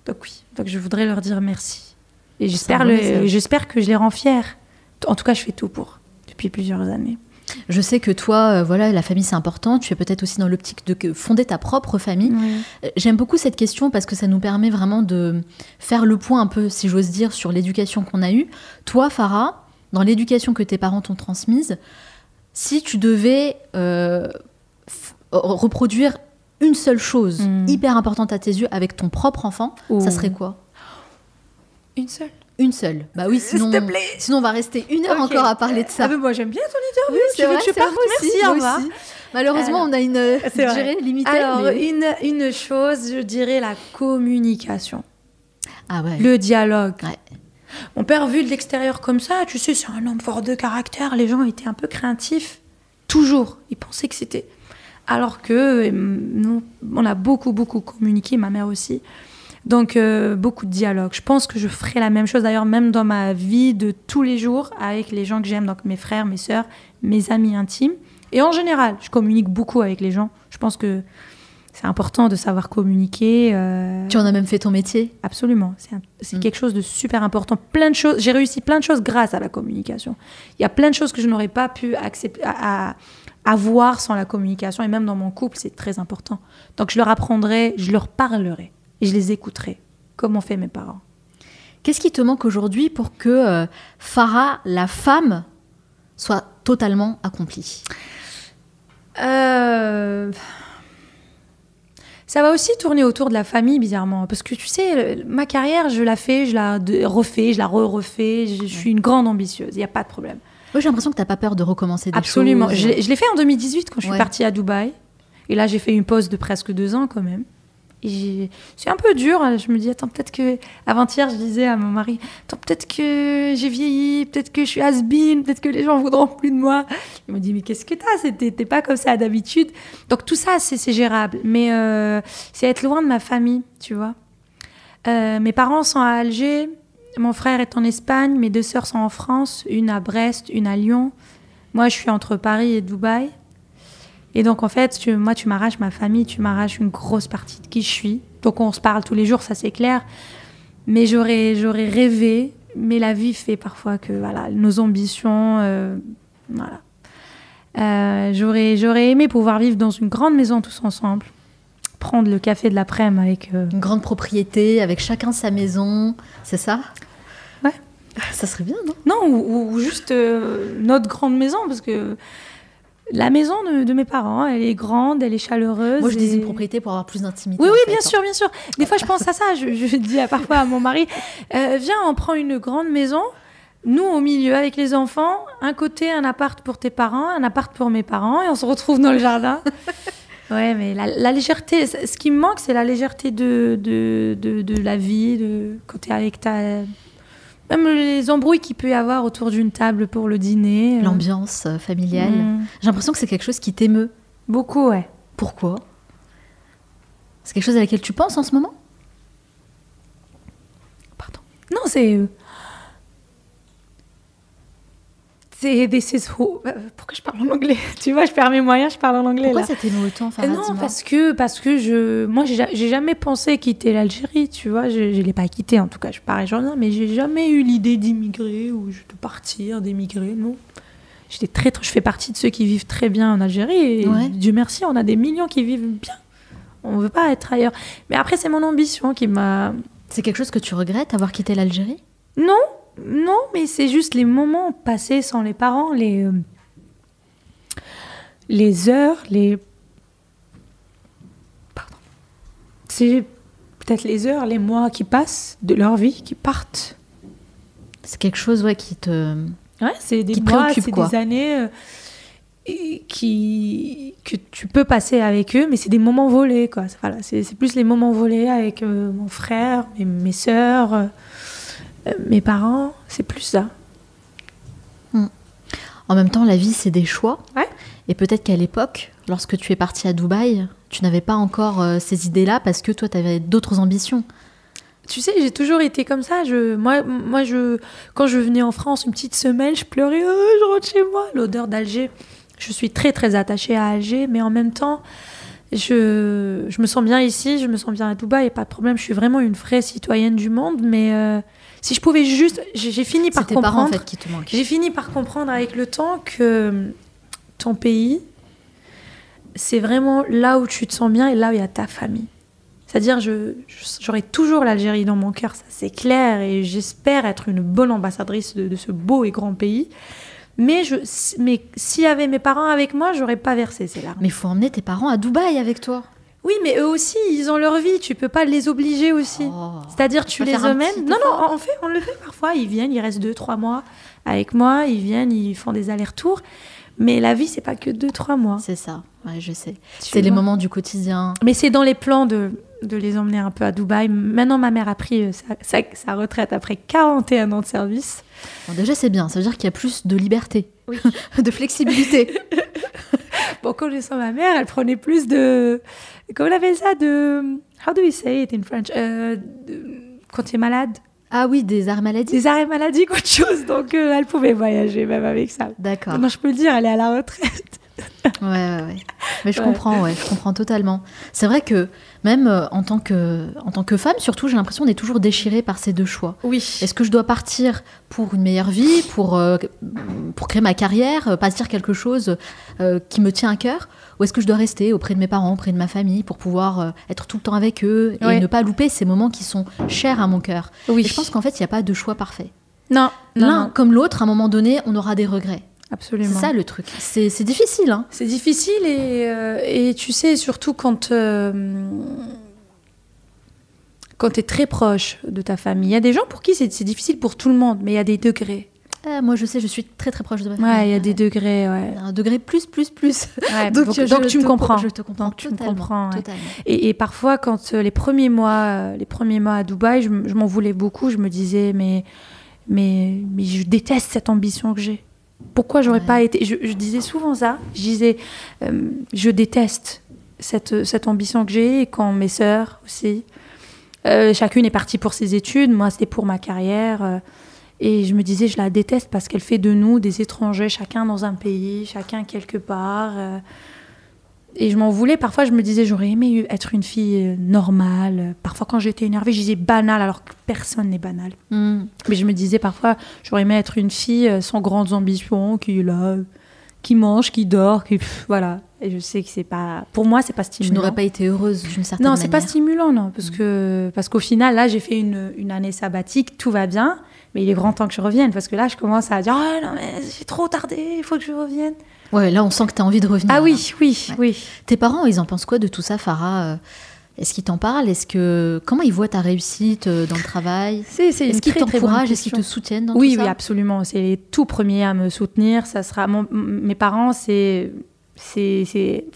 Donc oui, donc je voudrais leur dire merci. Et j'espère que je les rends fiers. En tout cas, je fais tout pour, depuis plusieurs années. Je sais que toi, voilà, la famille c'est important. Tu es peut-être aussi dans l'optique de fonder ta propre famille. Oui. J'aime beaucoup cette question parce que ça nous permet vraiment de faire le point un peu, si j'ose dire, sur l'éducation qu'on a eue. Toi, Farah, dans l'éducation que tes parents t'ont transmise, si tu devais reproduire une seule chose hyper importante à tes yeux avec ton propre enfant, ça serait quoi? Une seule? Une seule. Bah oui, sinon on va rester une heure encore à parler de ça. Ah mais moi j'aime bien ton interview. Oui, c'est vrai, je parte. Merci, au revoir. Malheureusement, on a une durée limitée. Alors, une chose, je dirais la communication. Ah ouais. Le dialogue. Ouais. Mon père, vu de l'extérieur comme ça, tu sais, c'est un homme fort de caractère. Les gens étaient un peu craintifs. Toujours. Ils pensaient que c'était... Alors que nous, on a beaucoup communiqué, ma mère aussi. Donc, beaucoup de dialogue. Je pense que je ferai la même chose, d'ailleurs, même dans ma vie de tous les jours, avec les gens que j'aime, donc mes frères, mes sœurs, mes amis intimes. Et en général, je communique beaucoup avec les gens. Je pense que c'est important de savoir communiquer. Tu en as même fait ton métier? Absolument. C'est quelque chose de super important. Plein de choses. J'ai réussi plein de choses grâce à la communication. Il y a plein de choses que je n'aurais pas pu avoir sans la communication. Et même dans mon couple, c'est très important. Donc, je leur apprendrai, je leur parlerai. Et je les écouterai, comme ont fait mes parents. Qu'est-ce qui te manque aujourd'hui pour que Farah, la femme, soit totalement accomplie? Ça va aussi tourner autour de la famille, bizarrement. Parce que tu sais, ma carrière, je la fais, je la refais, je la refais. Je suis une grande ambitieuse, il n'y a pas de problème. Moi, j'ai l'impression que tu n'as pas peur de recommencer des choses. Absolument. Je l'ai fait en 2018 quand je suis partie à Dubaï. Et là, j'ai fait une pause de presque 2 ans quand même. Et c'est un peu dur. Je me dis, attends, peut-être que... Avant-hier, je disais à mon mari, attends, peut-être que j'ai vieilli, peut-être que je suis has-been, peut-être que les gens voudront plus de moi. Il m'a dit, mais qu'est-ce que t'as? T'es pas comme ça d'habitude. Donc tout ça, c'est gérable. Mais c'est être loin de ma famille, tu vois. Mes parents sont à Alger, mon frère est en Espagne, mes 2 sœurs sont en France, une à Brest, une à Lyon. Moi, je suis entre Paris et Dubaï. Et donc, en fait, tu m'arraches ma famille, tu m'arraches une grosse partie de qui je suis. Donc, on se parle tous les jours, ça c'est clair. Mais j'aurais rêvé, mais la vie fait parfois que, voilà, nos ambitions, voilà. J'aurais aimé pouvoir vivre dans une grande maison tous ensemble, prendre le café de l'après-midi avec... Une grande propriété, avec chacun sa maison, c'est ça? Ouais. Ça serait bien, non? Non, ou juste notre grande maison, parce que... La maison de mes parents, elle est grande, elle est chaleureuse. Moi, je dis une propriété pour avoir plus d'intimité. Oui, bien sûr. Des fois, je pense à ça. Je dis parfois à mon mari, viens, on prend une grande maison, nous au milieu avec les enfants, un côté un appart pour tes parents, un appart pour mes parents, et on se retrouve dans le jardin. Ouais, mais la légèreté, ce qui me manque, c'est la légèreté de la vie, quand t'es avec ta... Même les embrouilles qu'il peut y avoir autour d'une table pour le dîner. L'ambiance familiale. J'ai l'impression que c'est quelque chose qui t'émeut. Beaucoup, ouais. Pourquoi? C'est quelque chose à laquelle tu penses en ce moment? Pardon. Non, c'est... Pourquoi je parle en anglais? Tu vois, je perds mes moyens, je parle en anglais. Pourquoi ça t'émeut autant, Farah? Non, parce que moi, j'ai jamais pensé quitter l'Algérie, tu vois. Je l'ai pas quitté, en tout cas, je parais genre, mais j'ai jamais eu l'idée d'immigrer ou de partir, d'émigrer, non. Je fais partie de ceux qui vivent très bien en Algérie, et Dieu merci, on a des millions qui vivent bien. On veut pas être ailleurs. Mais après, c'est mon ambition qui m'a... C'est quelque chose que tu regrettes, avoir quitté l'Algérie? Non, mais c'est juste les moments passés sans les parents, les heures, Pardon. C'est peut-être les heures, les mois qui passent de leur vie, qui partent. C'est quelque chose, qui te... Ouais, c'est des qui mois, préoccupe, c'est quoi. Des années. que tu peux passer avec eux, mais c'est des moments volés, quoi. Voilà, c'est plus les moments volés avec mon frère, mes sœurs, mes parents, c'est plus ça. En même temps, la vie, c'est des choix. Ouais. Et peut-être qu'à l'époque, lorsque tu es partie à Dubaï, tu n'avais pas encore ces idées-là parce que toi, tu avais d'autres ambitions. Tu sais, j'ai toujours été comme ça. Moi, quand je venais en France, une petite semaine, je pleurais, je rentre chez moi. L'odeur d'Alger. Je suis très, très attachée à Alger, mais en même temps, je me sens bien ici, je me sens bien à Dubaï, pas de problème. Je suis vraiment une vraie citoyenne du monde, mais si je pouvais juste... J'ai fini par comprendre... C'est tes parents, en fait, qui te manquent. J'ai fini par comprendre avec le temps que ton pays, c'est vraiment là où tu te sens bien et là où il y a ta famille. C'est-à-dire, j'aurai toujours l'Algérie dans mon cœur, ça c'est clair, et j'espère être une bonne ambassadrice de ce beau et grand pays. Mais s'il y avait mes parents avec moi, j'aurais pas versé ces larmes. Mais il faut emmener tes parents à Dubaï avec toi. Oui, mais eux aussi, ils ont leur vie, tu peux pas les obliger aussi. C'est-à-dire, tu les emmènes... Non, on le fait parfois, ils viennent, ils restent 2-3 mois avec moi, ils viennent, ils font des allers-retours. Mais la vie, c'est pas que 2-3 mois. C'est ça, ouais, je sais. C'est les moments du quotidien. Mais c'est dans les plans de les emmener un peu à Dubaï. Maintenant, ma mère a pris sa retraite après 41 ans de service. Bon, déjà, c'est bien. Ça veut dire qu'il y a plus de liberté, oui. De flexibilité. Bon, connaissant ma mère, elle prenait plus de... Comment on appelle ça? How do we say it in French? Quand tu es malade. Ah oui, des arrêts maladie. Des arrêts maladie, qu'autre chose. Donc, elle pouvait voyager même avec ça. D'accord. Maintenant, je peux le dire, elle est à la retraite. Ouais. Mais je comprends totalement. C'est vrai que même en tant que femme, surtout, j'ai l'impression d'être toujours déchirée par ces deux choix. Oui. Est-ce que je dois partir pour une meilleure vie, pour créer ma carrière, partir quelque chose qui me tient à cœur, ou est-ce que je dois rester auprès de mes parents, auprès de ma famille, pour pouvoir être tout le temps avec eux et ne pas louper ces moments qui sont chers à mon cœur. Oui. Et je pense qu'en fait, il n'y a pas de choix parfait. Non. L'un comme l'autre, à un moment donné, on aura des regrets. Absolument. C'est ça le truc. C'est difficile. Hein. C'est difficile et tu sais, surtout quand tu es très proche de ta famille. Il y a des gens pour qui c'est difficile pour tout le monde, mais il y a des degrés. Moi, je sais, je suis très très proche de ma famille. Ouais, il y a des degrés, ouais. Un degré plus. Ouais, donc tu me comprends. Je te comprends totalement. Ouais. Et parfois, quand les premiers mois à Dubaï, je m'en voulais beaucoup. Je me disais, mais je déteste cette ambition que j'ai. Pourquoi j'aurais pas été... Je disais souvent ça. Je disais, je déteste cette ambition que j'ai. Et quand mes sœurs aussi, chacune est partie pour ses études. Moi, c'était pour ma carrière. Et je me disais, je la déteste parce qu'elle fait de nous des étrangers, chacun dans un pays, chacun quelque part. Et je m'en voulais. Parfois, je me disais, j'aurais aimé être une fille normale. Parfois, quand j'étais énervée, je disais banale, alors que personne n'est banal. Mais je me disais parfois, j'aurais aimé être une fille sans grandes ambitions, qui est là, qui mange, qui dort, voilà. Et je sais que c'est pas... Pour moi, c'est pas stimulant. Tu n'aurais pas été heureuse d'une certaine manière. Non, c'est pas stimulant, non. Parce qu'au final, là, j'ai fait une année sabbatique, tout va bien. Mais il est grand temps que je revienne, parce que là, je commence à dire « Oh non, mais j'ai trop tardé, il faut que je revienne. » Ouais, là, on sent que tu as envie de revenir. Ah oui. Tes parents, ils en pensent quoi de tout ça, Farah? Est-ce qu'ils t'en parlent? Comment ils voient ta réussite dans le travail? Est-ce qu'ils t'encouragent? Est-ce qu'ils te soutiennent dans tout ça? Oui, absolument. C'est les tout premiers à me soutenir. Ça sera mes parents, c'est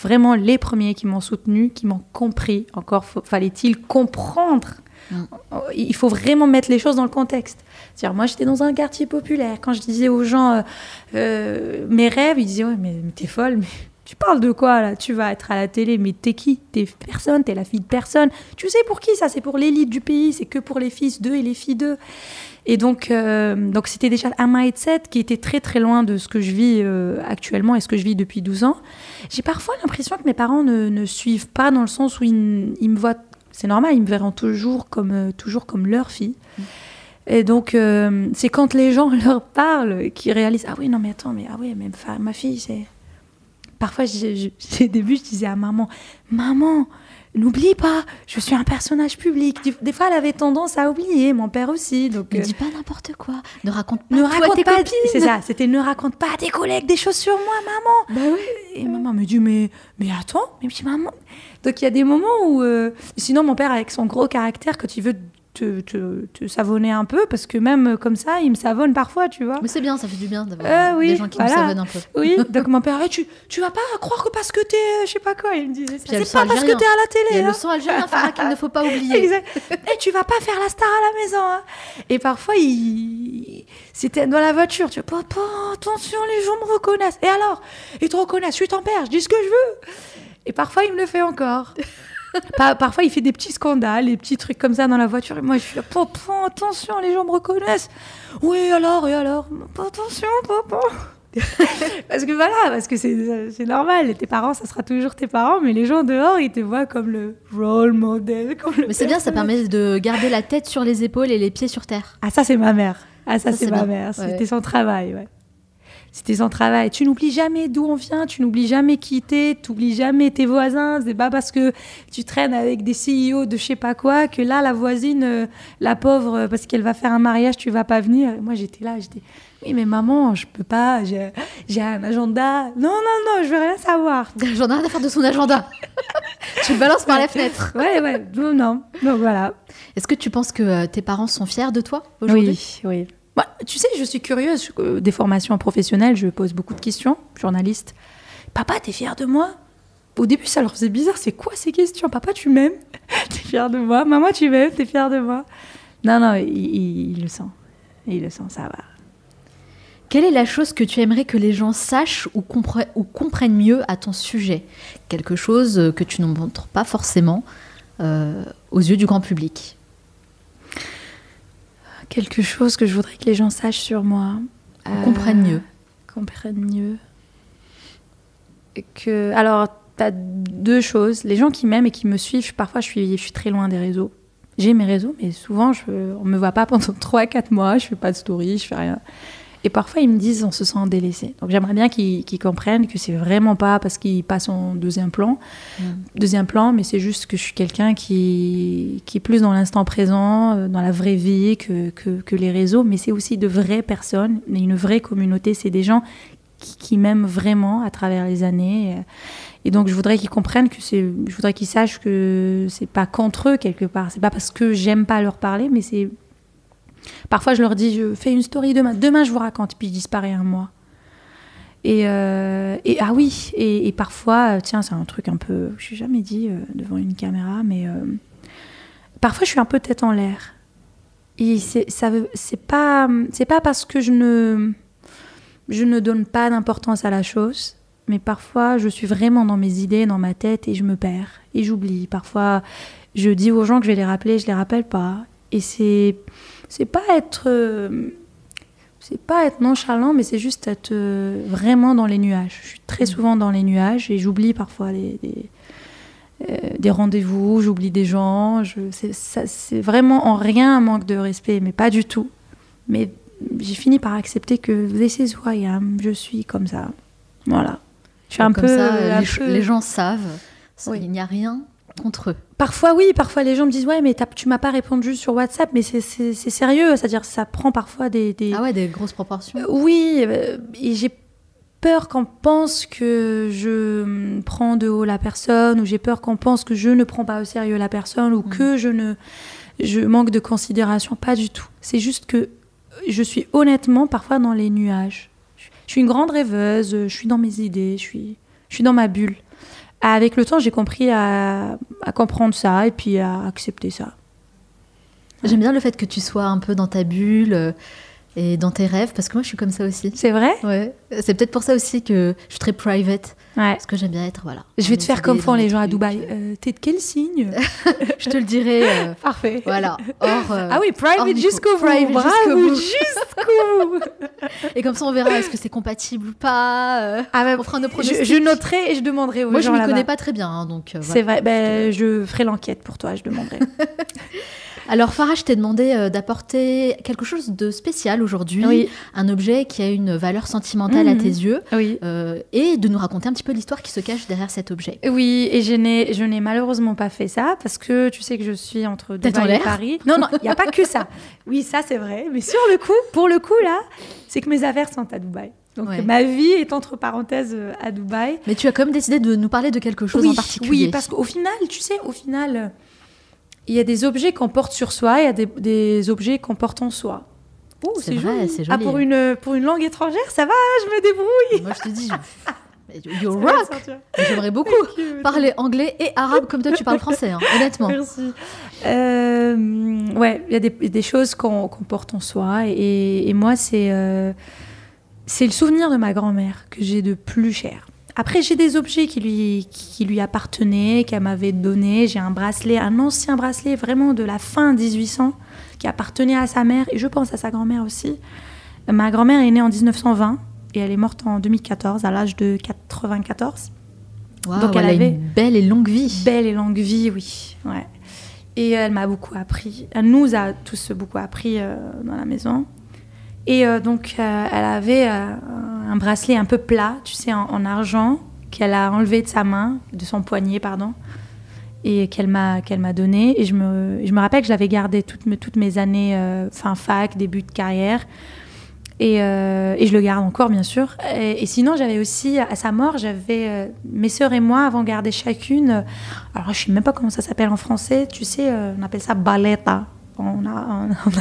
vraiment les premiers qui m'ont soutenue, qui m'ont compris. Encore fallait-il comprendre. Il faut vraiment mettre les choses dans le contexte. C'est-à-dire, moi, j'étais dans un quartier populaire. Quand je disais aux gens mes rêves, ils disaient « Ouais, mais t'es folle, mais tu parles de quoi, là? Tu vas être à la télé, mais t'es qui? T'es personne, t'es la fille de personne. Tu sais pour qui, ça? C'est pour l'élite du pays, c'est que pour les fils d'eux et les filles d'eux. » Et donc c'était déjà un mindset qui était très, très loin de ce que je vis actuellement et ce que je vis depuis 12 ans. J'ai parfois l'impression que mes parents ne suivent pas, dans le sens où ils me voient... C'est normal, ils me verront toujours comme leur fille. Et donc, c'est quand les gens leur parlent qu'ils réalisent « Ah oui, non, mais attends, mais ma fille, c'est... » Parfois, au début, je disais à maman « Maman, n'oublie pas, je suis un personnage public. » Des fois, elle avait tendance à oublier, mon père aussi. Donc, ne dis pas n'importe quoi, ne raconte pas à tes copines. C'est ça, c'était « Ne raconte pas à tes collègues des choses sur moi, maman. » Bah oui. Et maman me dit « Mais attends, mais maman... » Donc, il y a des moments où... sinon, mon père, avec son gros caractère, quand il veut te savonner un peu, parce que même comme ça, il me savonne parfois, tu vois. Mais c'est bien, ça fait du bien d'avoir des gens qui me savonnent un peu. Oui, donc mon père, tu vas pas croire que parce que t'es, je sais pas quoi, il me disait ça. C'est pas parce que algérien. t'es à la télé. Il y a le sang algérien, Farah, qu'il ne faut pas oublier. Exact. Tu vas pas faire la star à la maison. Hein. Et parfois, c'était dans la voiture, tu vois, papa, attention, les gens me reconnaissent. Et alors, ils te reconnaissent, je suis ton père, je dis ce que je veux. Et parfois, il me le fait encore. Parfois, il fait des petits scandales, des petits trucs comme ça dans la voiture. Et moi, je suis là, papa, attention, les gens me reconnaissent. Oui, et alors attention, papa. Parce que c'est normal. Tes parents, ça sera toujours tes parents, mais les gens dehors, ils te voient comme le role model. Mais c'est bien, ça permet de garder la tête sur les épaules et les pieds sur terre. Ah, ça, c'est ma mère. C'est ma mère. Ouais. C'était son travail, ouais. C'était son travail. Tu n'oublies jamais d'où on vient, tu n'oublies jamais qui t'es, tu n'oublies jamais tes voisins. C'est pas parce que tu traînes avec des CEO de je sais pas quoi que là, la voisine, la pauvre, parce qu'elle va faire un mariage, tu vas pas venir. Et moi, j'étais oui, mais maman, je peux pas, j'ai un agenda. Non, je veux rien savoir. J'en ai rien à faire de son agenda. Tu le balances par la fenêtre. Ouais, non. Donc voilà. Est-ce que tu penses que tes parents sont fiers de toi aujourd'hui ? Oui. Bah, tu sais, je suis curieuse. Des formations professionnelles, je pose beaucoup de questions, journaliste. Papa, t'es fier de moi ? Au début, ça leur faisait bizarre. C'est quoi ces questions ? Papa, tu m'aimes ? T'es fier de moi ? Maman, tu m'aimes ? T'es fier de moi ? Non, il le sent. Il le sent, ça va. Quelle est la chose que tu aimerais que les gens sachent ou comprennent mieux à ton sujet ? Quelque chose que tu ne montres pas forcément aux yeux du grand public. Quelque chose que je voudrais que les gens sachent sur moi. Comprennent mieux. Alors, tu as deux choses. Les gens qui m'aiment et qui me suivent, parfois je suis très loin des réseaux. J'ai mes réseaux, mais souvent on ne me voit pas pendant 3-4 mois. Je ne fais pas de story, je ne fais rien. Et parfois, ils me disent on se sent délaissé. Donc, j'aimerais bien qu'ils comprennent que c'est vraiment pas parce qu'ils passent en deuxième plan, mais c'est juste que je suis quelqu'un qui est plus dans l'instant présent, dans la vraie vie que les réseaux. Mais c'est aussi de vraies personnes, une vraie communauté. C'est des gens qui m'aiment vraiment à travers les années. Et donc, je voudrais qu'ils comprennent je voudrais qu'ils sachent que c'est pas contre eux quelque part. C'est pas parce que j'aime pas leur parler, mais c'est... Parfois, je leur dis, je fais une story demain. Demain, je vous raconte, puis je disparais un mois. Et parfois, tiens, c'est un truc un peu... Je n'ai jamais dit devant une caméra, mais parfois, je suis un peu tête en l'air. Et c'est pas parce que je ne donne pas d'importance à la chose, mais parfois, je suis vraiment dans mes idées, dans ma tête, et je me perds. Et j'oublie. Parfois, je dis aux gens que je vais les rappeler, je ne les rappelle pas. Et c'est pas être nonchalant, mais c'est juste être vraiment dans les nuages. Je suis très souvent dans les nuages et j'oublie parfois des rendez-vous, j'oublie des gens. C'est vraiment en rien un manque de respect, mais pas du tout. Mais j'ai fini par accepter que this is who I am, je suis comme ça. Voilà. Je suis les gens savent, il n'y a rien contre eux. Parfois, oui, parfois les gens me disent « Ouais, mais tu m'as pas répondu sur WhatsApp, mais c'est sérieux. » C'est-à-dire ça prend parfois des... Ah ouais, des grosses proportions. Oui, et j'ai peur qu'on pense que je prends de haut la personne, ou j'ai peur qu'on pense que je ne prends pas au sérieux la personne, ou que je manque de considération. Pas du tout. C'est juste que je suis honnêtement parfois dans les nuages. Je suis une grande rêveuse, je suis dans mes idées, je suis dans ma bulle. Avec le temps, j'ai compris à comprendre ça et puis à accepter ça. J'aime bien le fait que tu sois un peu dans ta bulle et dans tes rêves, parce que moi, je suis comme ça aussi. C'est vrai ? Ouais. C'est peut-être pour ça aussi que je suis très private. Ouais. Parce que j'aime bien être, voilà. Je vais te faire comme font les gens à Dubaï. T'es de quel signe ? Je te le dirai. Parfait. Voilà. Ah oui, private jusqu'au bout. Bravo, jusqu'au bout. Et comme ça, on verra est-ce que c'est compatible ou pas. On fera nos pronostics. Je noterai et je demanderai aux gens là-bas. Moi, je ne m'y connais pas très bien. Donc, c'est vrai. Je ferai l'enquête pour toi, je demanderai. Alors Farah, je t'ai demandé d'apporter quelque chose de spécial aujourd'hui, un objet qui a une valeur sentimentale à tes yeux, et de nous raconter un petit peu l'histoire qui se cache derrière cet objet. Oui, et je n'ai malheureusement pas fait ça, parce que tu sais que je suis entre Dubaï et Paris. Non, il n'y a pas que ça. Oui, ça c'est vrai, mais pour le coup là, c'est que mes affaires sont à Dubaï. Donc ma vie est entre parenthèses à Dubaï. Mais tu as quand même décidé de nous parler de quelque chose en particulier. Oui, parce qu'au final, tu sais, il y a des objets qu'on porte sur soi, il y a des objets qu'on porte en soi. C'est vrai, c'est joli. Pour une langue étrangère, ça va, je me débrouille. Moi, je te dis, you rock. J'aimerais beaucoup parler anglais et arabe comme toi, tu parles français, hein, honnêtement. Merci. Ouais, il y a des choses qu'on porte en soi. Et moi, c'est le souvenir de ma grand-mère que j'ai de plus cher. Après, j'ai des objets qui lui appartenaient, qu'elle m'avait donné. J'ai un bracelet, un ancien bracelet vraiment de la fin 1800 qui appartenait à sa mère et je pense à sa grand-mère aussi. Ma grand-mère est née en 1920 et elle est morte en 2014 à l'âge de 94. Wow, donc elle avait une belle et longue vie. Belle et longue vie, oui. Ouais. Et elle m'a beaucoup appris. Elle nous a tous beaucoup appris dans la maison. Et donc, elle avait un bracelet un peu plat, tu sais, en argent, qu'elle a enlevé de sa main, de son poignet, pardon, et qu'elle m'a donné. Et je me rappelle que je l'avais gardé toutes mes années, fin fac, début de carrière. Et je le garde encore, bien sûr. Et sinon, j'avais aussi, à sa mort, j'avais mes sœurs et moi avons gardé chacune. Alors, je ne sais même pas comment ça s'appelle en français. Tu sais, on appelle ça baleta en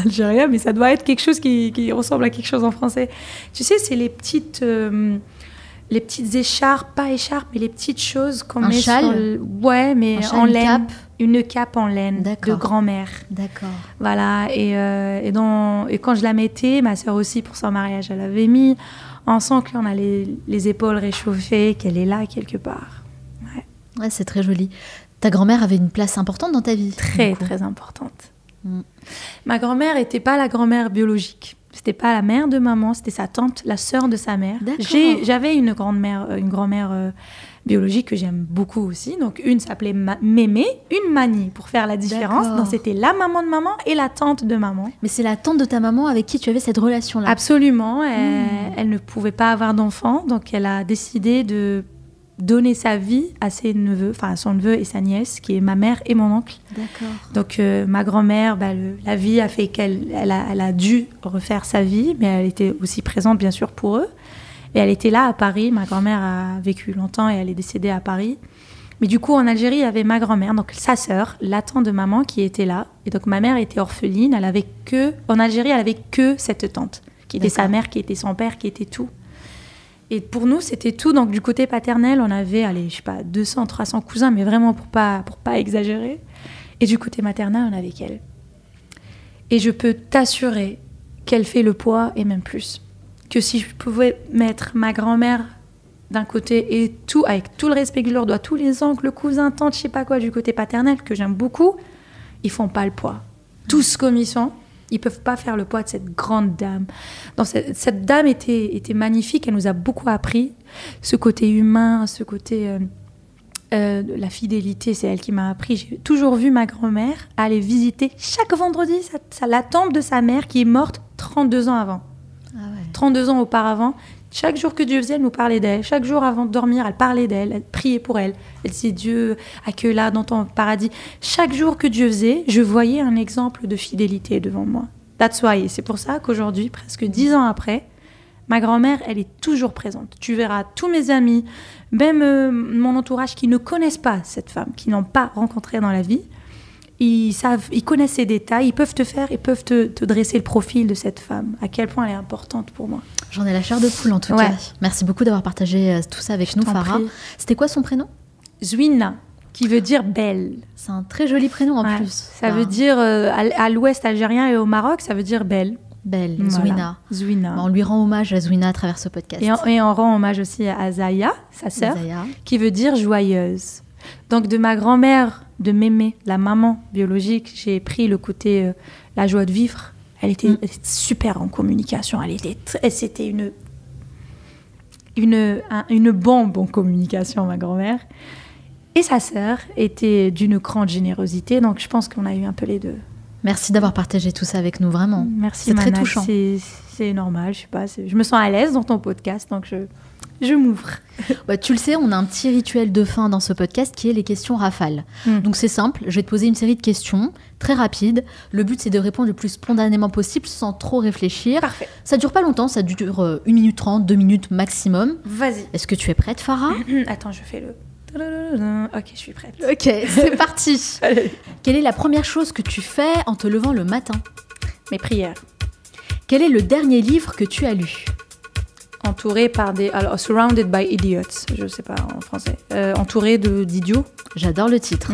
algérien, mais ça doit être quelque chose qui ressemble à quelque chose en français. Tu sais, c'est les petites écharpes, pas écharpes, mais les petites choses qu'on met châle sur ouais, mais châle, en laine. Cape. Une cape en laine de grand-mère. D'accord. Voilà, et quand je la mettais, ma sœur aussi, pour son mariage, elle l'avait mis. On sent qu'on a les épaules réchauffées, qu'elle est là quelque part. Ouais, c'est très joli. Ta grand-mère avait une place importante dans ta vie? Très, très importante. Ma grand-mère n'était pas la grand-mère biologique. C'était pas la mère de maman, c'était sa tante, la sœur de sa mère. J'avais une grand-mère biologique que j'aime beaucoup aussi. Donc une s'appelait Mémé, une Mani pour faire la différence. Donc c'était la maman de maman et la tante de maman. Mais c'est la tante de ta maman avec qui tu avais cette relation-là? Absolument. Elle ne pouvait pas avoir d'enfant, donc elle a décidé de donner sa vie à ses neveux, enfin à son neveu et sa nièce, qui est ma mère et mon oncle. D'accord. Donc ma grand-mère, la vie a fait qu'elle a dû refaire sa vie, mais elle était aussi présente bien sûr pour eux. Et elle était là à Paris. Ma grand-mère a vécu longtemps et elle est décédée à Paris. Mais du coup, en Algérie, il y avait ma grand-mère, donc sa sœur, la tante de maman, qui était là. Et donc ma mère était orpheline. En Algérie, elle avait que cette tante, qui était sa mère, qui était son père, qui était tout. Et pour nous, c'était tout. Donc, du côté paternel, on avait, 200, 300 cousins, mais vraiment pour pas exagérer. Et du côté maternel, on avait qu'elle. Et je peux t'assurer qu'elle fait le poids et même plus. Que si je pouvais mettre ma grand-mère d'un côté et tout, avec tout le respect que je leur dois, tous les oncles, cousins, tantes, je sais pas quoi, du côté paternel, que j'aime beaucoup, ils font pas le poids. Tous comme ils sont. Ils ne peuvent pas faire le poids de cette grande dame. Donc, cette dame était magnifique. Elle nous a beaucoup appris. Ce côté humain, ce côté... la fidélité, c'est elle qui m'a appris. J'ai toujours vu ma grand-mère aller visiter chaque vendredi la tombe de sa mère qui est morte 32 ans avant. Ah ouais. 32 ans auparavant. Chaque jour que Dieu faisait, elle nous parlait d'elle. Chaque jour avant de dormir, elle parlait d'elle. Elle priait pour elle. Elle disait, Dieu, accueille-la dans ton paradis. Chaque jour que Dieu faisait, je voyais un exemple de fidélité devant moi. That's why. Et c'est pour ça qu'aujourd'hui, presque 10 ans après, ma grand-mère, elle est toujours présente. Tu verras tous mes amis, même mon entourage qui ne connaissent pas cette femme, qui n'ont pas rencontré dans la vie, ils connaissent ses détails, ils peuvent te dresser le profil de cette femme, à quel point elle est importante pour moi. J'en ai la chair de poule en tout cas. Merci beaucoup d'avoir partagé tout ça avec nous, Farah. C'était quoi son prénom? Zouina, qui veut dire belle. C'est un très joli prénom en plus. Ça veut dire, à l'ouest algérien et au Maroc, ça veut dire belle. Belle, voilà. Zouina. On lui rend hommage à Zouina à travers ce podcast. Et on rend hommage aussi à Zaya, sa sœur, qui veut dire joyeuse. Donc de ma grand-mère, de Mémé, la maman biologique, j'ai pris le côté la joie de vivre. Elle était super en communication. C'était une bombe en communication, ma grand-mère. Et sa sœur était d'une grande générosité. Donc je pense qu'on a eu un peu les deux. Merci d'avoir partagé tout ça avec nous, vraiment. Merci, c'est très touchant. C'est normal, je me sens à l'aise dans ton podcast, donc je m'ouvre. Bah, tu le sais, on a un petit rituel de fin dans ce podcast qui est les questions rafales. Donc c'est simple, je vais te poser une série de questions très rapides. Le but, c'est de répondre le plus spontanément possible sans trop réfléchir. Parfait. Ça dure pas longtemps, ça dure 1 minute 30, 2 minutes maximum. Vas-y. Est-ce que tu es prête, Farah? Attends, je fais le... Ok, je suis prête. Ok, c'est parti. Allez. Quelle est la première chose que tu fais en te levant le matin? Mes prières. Quel est le dernier livre que tu as lu? Entourée par des... Alors, surrounded by idiots, je sais pas en français. Entourée d'idiots. J'adore le titre.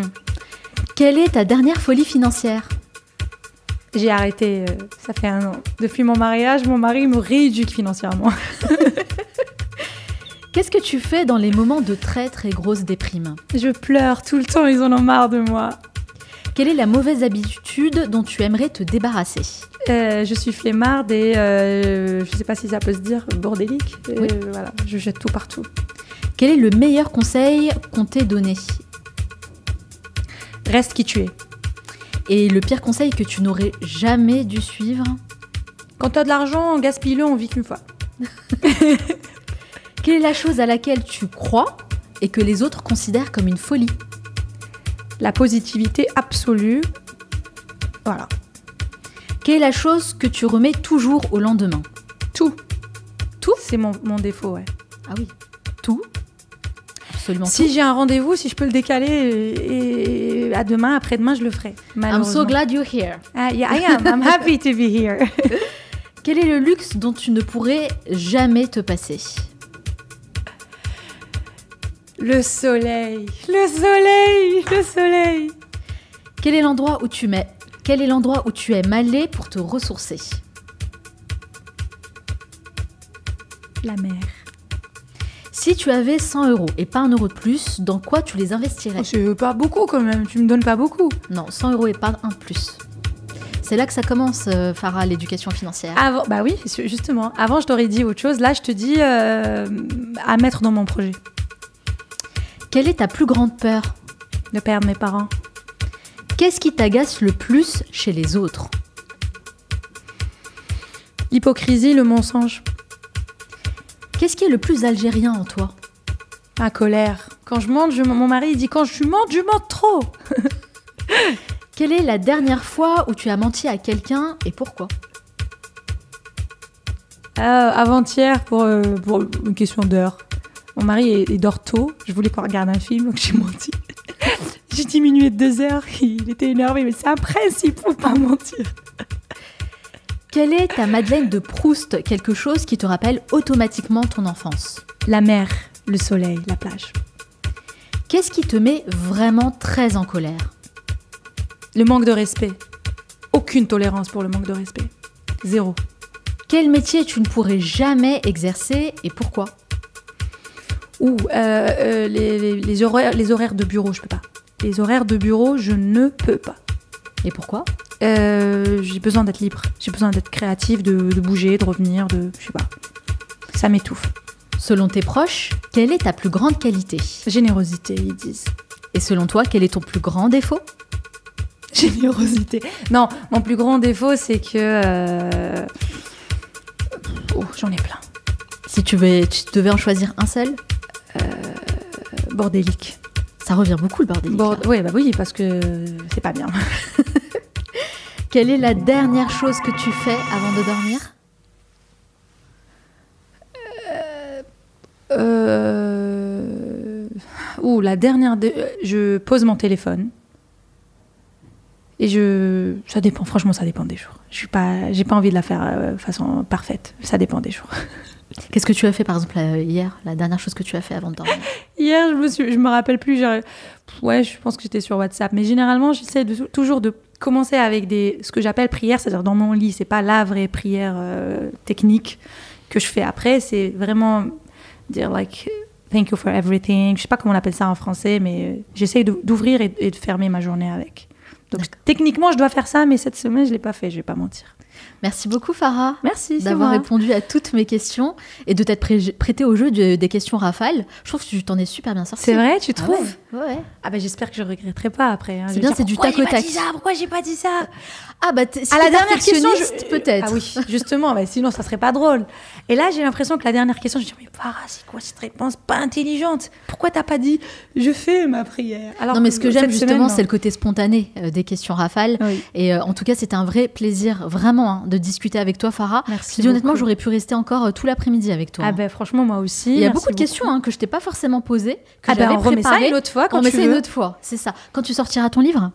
Quelle est ta dernière folie financière? J'ai arrêté, ça fait 1 an. Depuis mon mariage, mon mari me rééduque financièrement. Qu'est-ce que tu fais dans les moments de très très grosse déprime? Je pleure tout le temps, ils en ont marre de moi. Quelle est la mauvaise habitude dont tu aimerais te débarrasser? Je suis flemmarde et je sais pas si ça peut se dire bordélique. Oui. Voilà, je jette tout partout. Quel est le meilleur conseil qu'on t'ait donné? Reste qui tu es. Et le pire conseil que tu n'aurais jamais dû suivre? Quand t'as de l'argent, gaspille-le, on vit qu'une fois. Quelle est la chose à laquelle tu crois et que les autres considèrent comme une folie? La positivité absolue. Voilà. Quelle est la chose que tu remets toujours au lendemain? Tout. Tout, c'est mon défaut, ouais. Ah oui, tout? Absolument Si tout. j'ai un rendez-vous, si je peux le décaler et à demain, après-demain, je le ferai. I'm so glad you're here. Yeah, I am. I'm happy to be here. Quel est le luxe dont tu ne pourrais jamais te passer? Le soleil. Le soleil. Le soleil. Quel est l'endroit où tu aimes aller pour te ressourcer? La mer. Si tu avais 100 € et pas 1 euro de plus, dans quoi tu les investirais? C'est pas beaucoup quand même, tu me donnes pas beaucoup. Non, 100 € et pas un de plus. C'est là que ça commence, Farah, l'éducation financière. Avant, bah oui, justement. Avant, je t'aurais dit autre chose. Là, je te dis à mettre dans mon projet. Quelle est ta plus grande peur? De perdre mes parents. Qu'est-ce qui t'agace le plus chez les autres? L'hypocrisie, le mensonge. Qu'est-ce qui est le plus algérien en toi? La colère. Quand je monte, mon mari il dit quand je monte trop. Quelle est la dernière fois où tu as menti à quelqu'un et pourquoi? Avant-hier, pour une question d'heure. Mon mari il dort tôt. Je voulais qu'on regarde un film, donc j'ai menti. J'ai diminué de 2 heures. Il était énervé, mais c'est un principe, faut pas mentir. Quelle est ta Madeleine de Proust? Quelque chose qui te rappelle automatiquement ton enfance? La mer, le soleil, la plage. Qu'est-ce qui te met vraiment très en colère? Le manque de respect. Aucune tolérance pour le manque de respect. 0. Quel métier tu ne pourrais jamais exercer et pourquoi? Les horaires de bureau, je peux pas. Les horaires de bureau, je ne peux pas. Et pourquoi? J'ai besoin d'être libre. J'ai besoin d'être créative, de bouger, de revenir, je sais pas. Ça m'étouffe. Selon tes proches, quelle est ta plus grande qualité? Générosité, ils disent. Et selon toi, quel est ton plus grand défaut? Générosité. Non, mon plus grand défaut, c'est que... j'en ai plein. Si tu devais en choisir un seul? Bordélique. Ça revient beaucoup le bordélique. Oui, parce que c'est pas bien. Quelle est la dernière chose que tu fais avant de dormir? La dernière... je pose mon téléphone. Et ça dépend, franchement, ça dépend des jours. J'ai pas envie de la faire de façon parfaite. Ça dépend des jours. Qu'est-ce que tu as fait, par exemple, hier? La dernière chose que tu as fait avant de dormir? Hier, je me rappelle plus. Je pense que j'étais sur WhatsApp. Mais généralement, j'essaie toujours de commencer avec ce que j'appelle prière, c'est-à-dire dans mon lit. C'est pas la vraie prière technique que je fais après. C'est vraiment dire thank you for everything. Je sais pas comment on appelle ça en français, mais j'essaie d'ouvrir et de fermer ma journée avec. Donc techniquement, je dois faire ça, mais cette semaine, je l'ai pas fait. Je vais pas mentir. Merci beaucoup, Farah. Merci, d'avoir répondu à toutes mes questions et de t'être prêtée au jeu des questions rafales. Je trouve que tu t'en es super bien sortie. C'est vrai, tu trouves? Ouais. Ah bah j'espère que je regretterai pas après. Hein. C'est bien, c'est du tac au tac. Pourquoi j'ai pas dit ça? Ah bah si à la dernière question, peut-être. Ah oui, justement, sinon ça serait pas drôle. Et là, j'ai l'impression que la dernière question, je me dis mais Farah, c'est quoi cette réponse pas intelligente? Pourquoi t'as pas dit je fais ma prière? Alors non, mais ce que j'aime justement, c'est le côté spontané des questions rafales. Oui. Et en tout cas, c'était un vrai plaisir, vraiment vraiment de discuter avec toi, Farah. Merci. Je dis honnêtement, beaucoup. j'aurais pu rester encore tout l'après-midi avec toi. Ah ben franchement, moi aussi. Il y a Merci beaucoup de questions que je t'ai pas forcément posées, que Ah ben j'avais on remet ça préparées. une autre fois quand On met tu ça veux. une autre fois, c'est ça. Quand tu sortiras ton livre,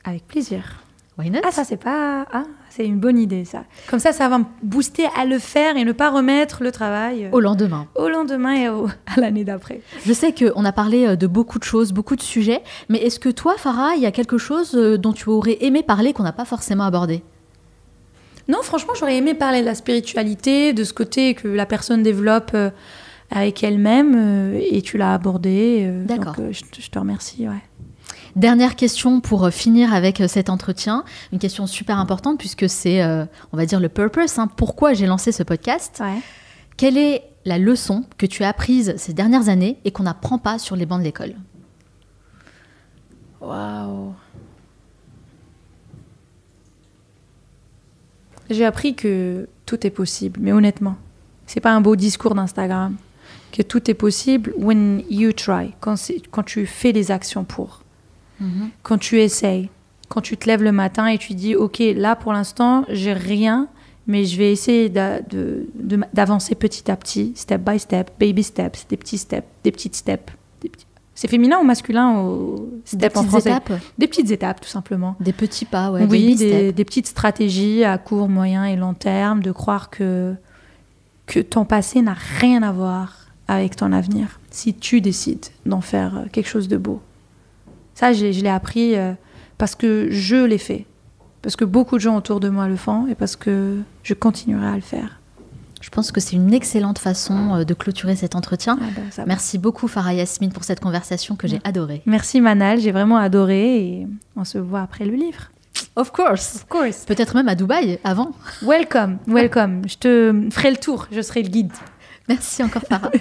Avec plaisir. why not? Ah ça c'est pas... Ah, c'est une bonne idée ça. Comme ça va me booster à le faire et ne pas remettre le travail Au lendemain. au lendemain et à l'année d'après. Je sais qu'on a parlé de beaucoup de choses, beaucoup de sujets, mais est-ce que toi, Farah, il y a quelque chose dont tu aurais aimé parler qu'on n'a pas forcément abordé? Non, franchement, j'aurais aimé parler de la spiritualité, de ce côté que la personne développe avec elle-même et tu l'as abordé. D'accord. Donc je te remercie. Ouais. Dernière question pour finir avec cet entretien, une question super importante puisque c'est, on va dire, le purpose, pourquoi j'ai lancé ce podcast. Ouais. Quelle est la leçon que tu as apprise ces dernières années et qu'on n'apprend pas sur les bancs de l'école? Waouh. J'ai appris que tout est possible, mais honnêtement, c'est pas un beau discours d'Instagram. Que tout est possible when you try, quand tu fais des actions pour. Quand tu essayes, quand tu te lèves le matin et tu dis ok, là pour l'instant j'ai rien, mais je vais essayer d'avancer petit à petit, step by step, baby steps, des petits steps, des petites steps. C'est féminin ou masculin au step en français? Étapes, Des petites étapes tout simplement. des petits pas, ouais, Oui, baby steps. des petites stratégies à court, moyen et long terme, de croire que ton passé n'a rien à voir avec ton avenir, si tu décides d'en faire quelque chose de beau. Ça, je l'ai appris parce que je l'ai fait, parce que beaucoup de gens autour de moi le font et parce que je continuerai à le faire. Je pense que c'est une excellente façon de clôturer cet entretien. Ah ben, ça va. Merci beaucoup, Farah Yasmine, pour cette conversation que j'ai adorée. Merci Manal, j'ai vraiment adoré et on se voit après le livre. Of course. Of course. Peut-être même à Dubaï, avant. Welcome, welcome. Je te ferai le tour, je serai le guide. Merci encore, Farah.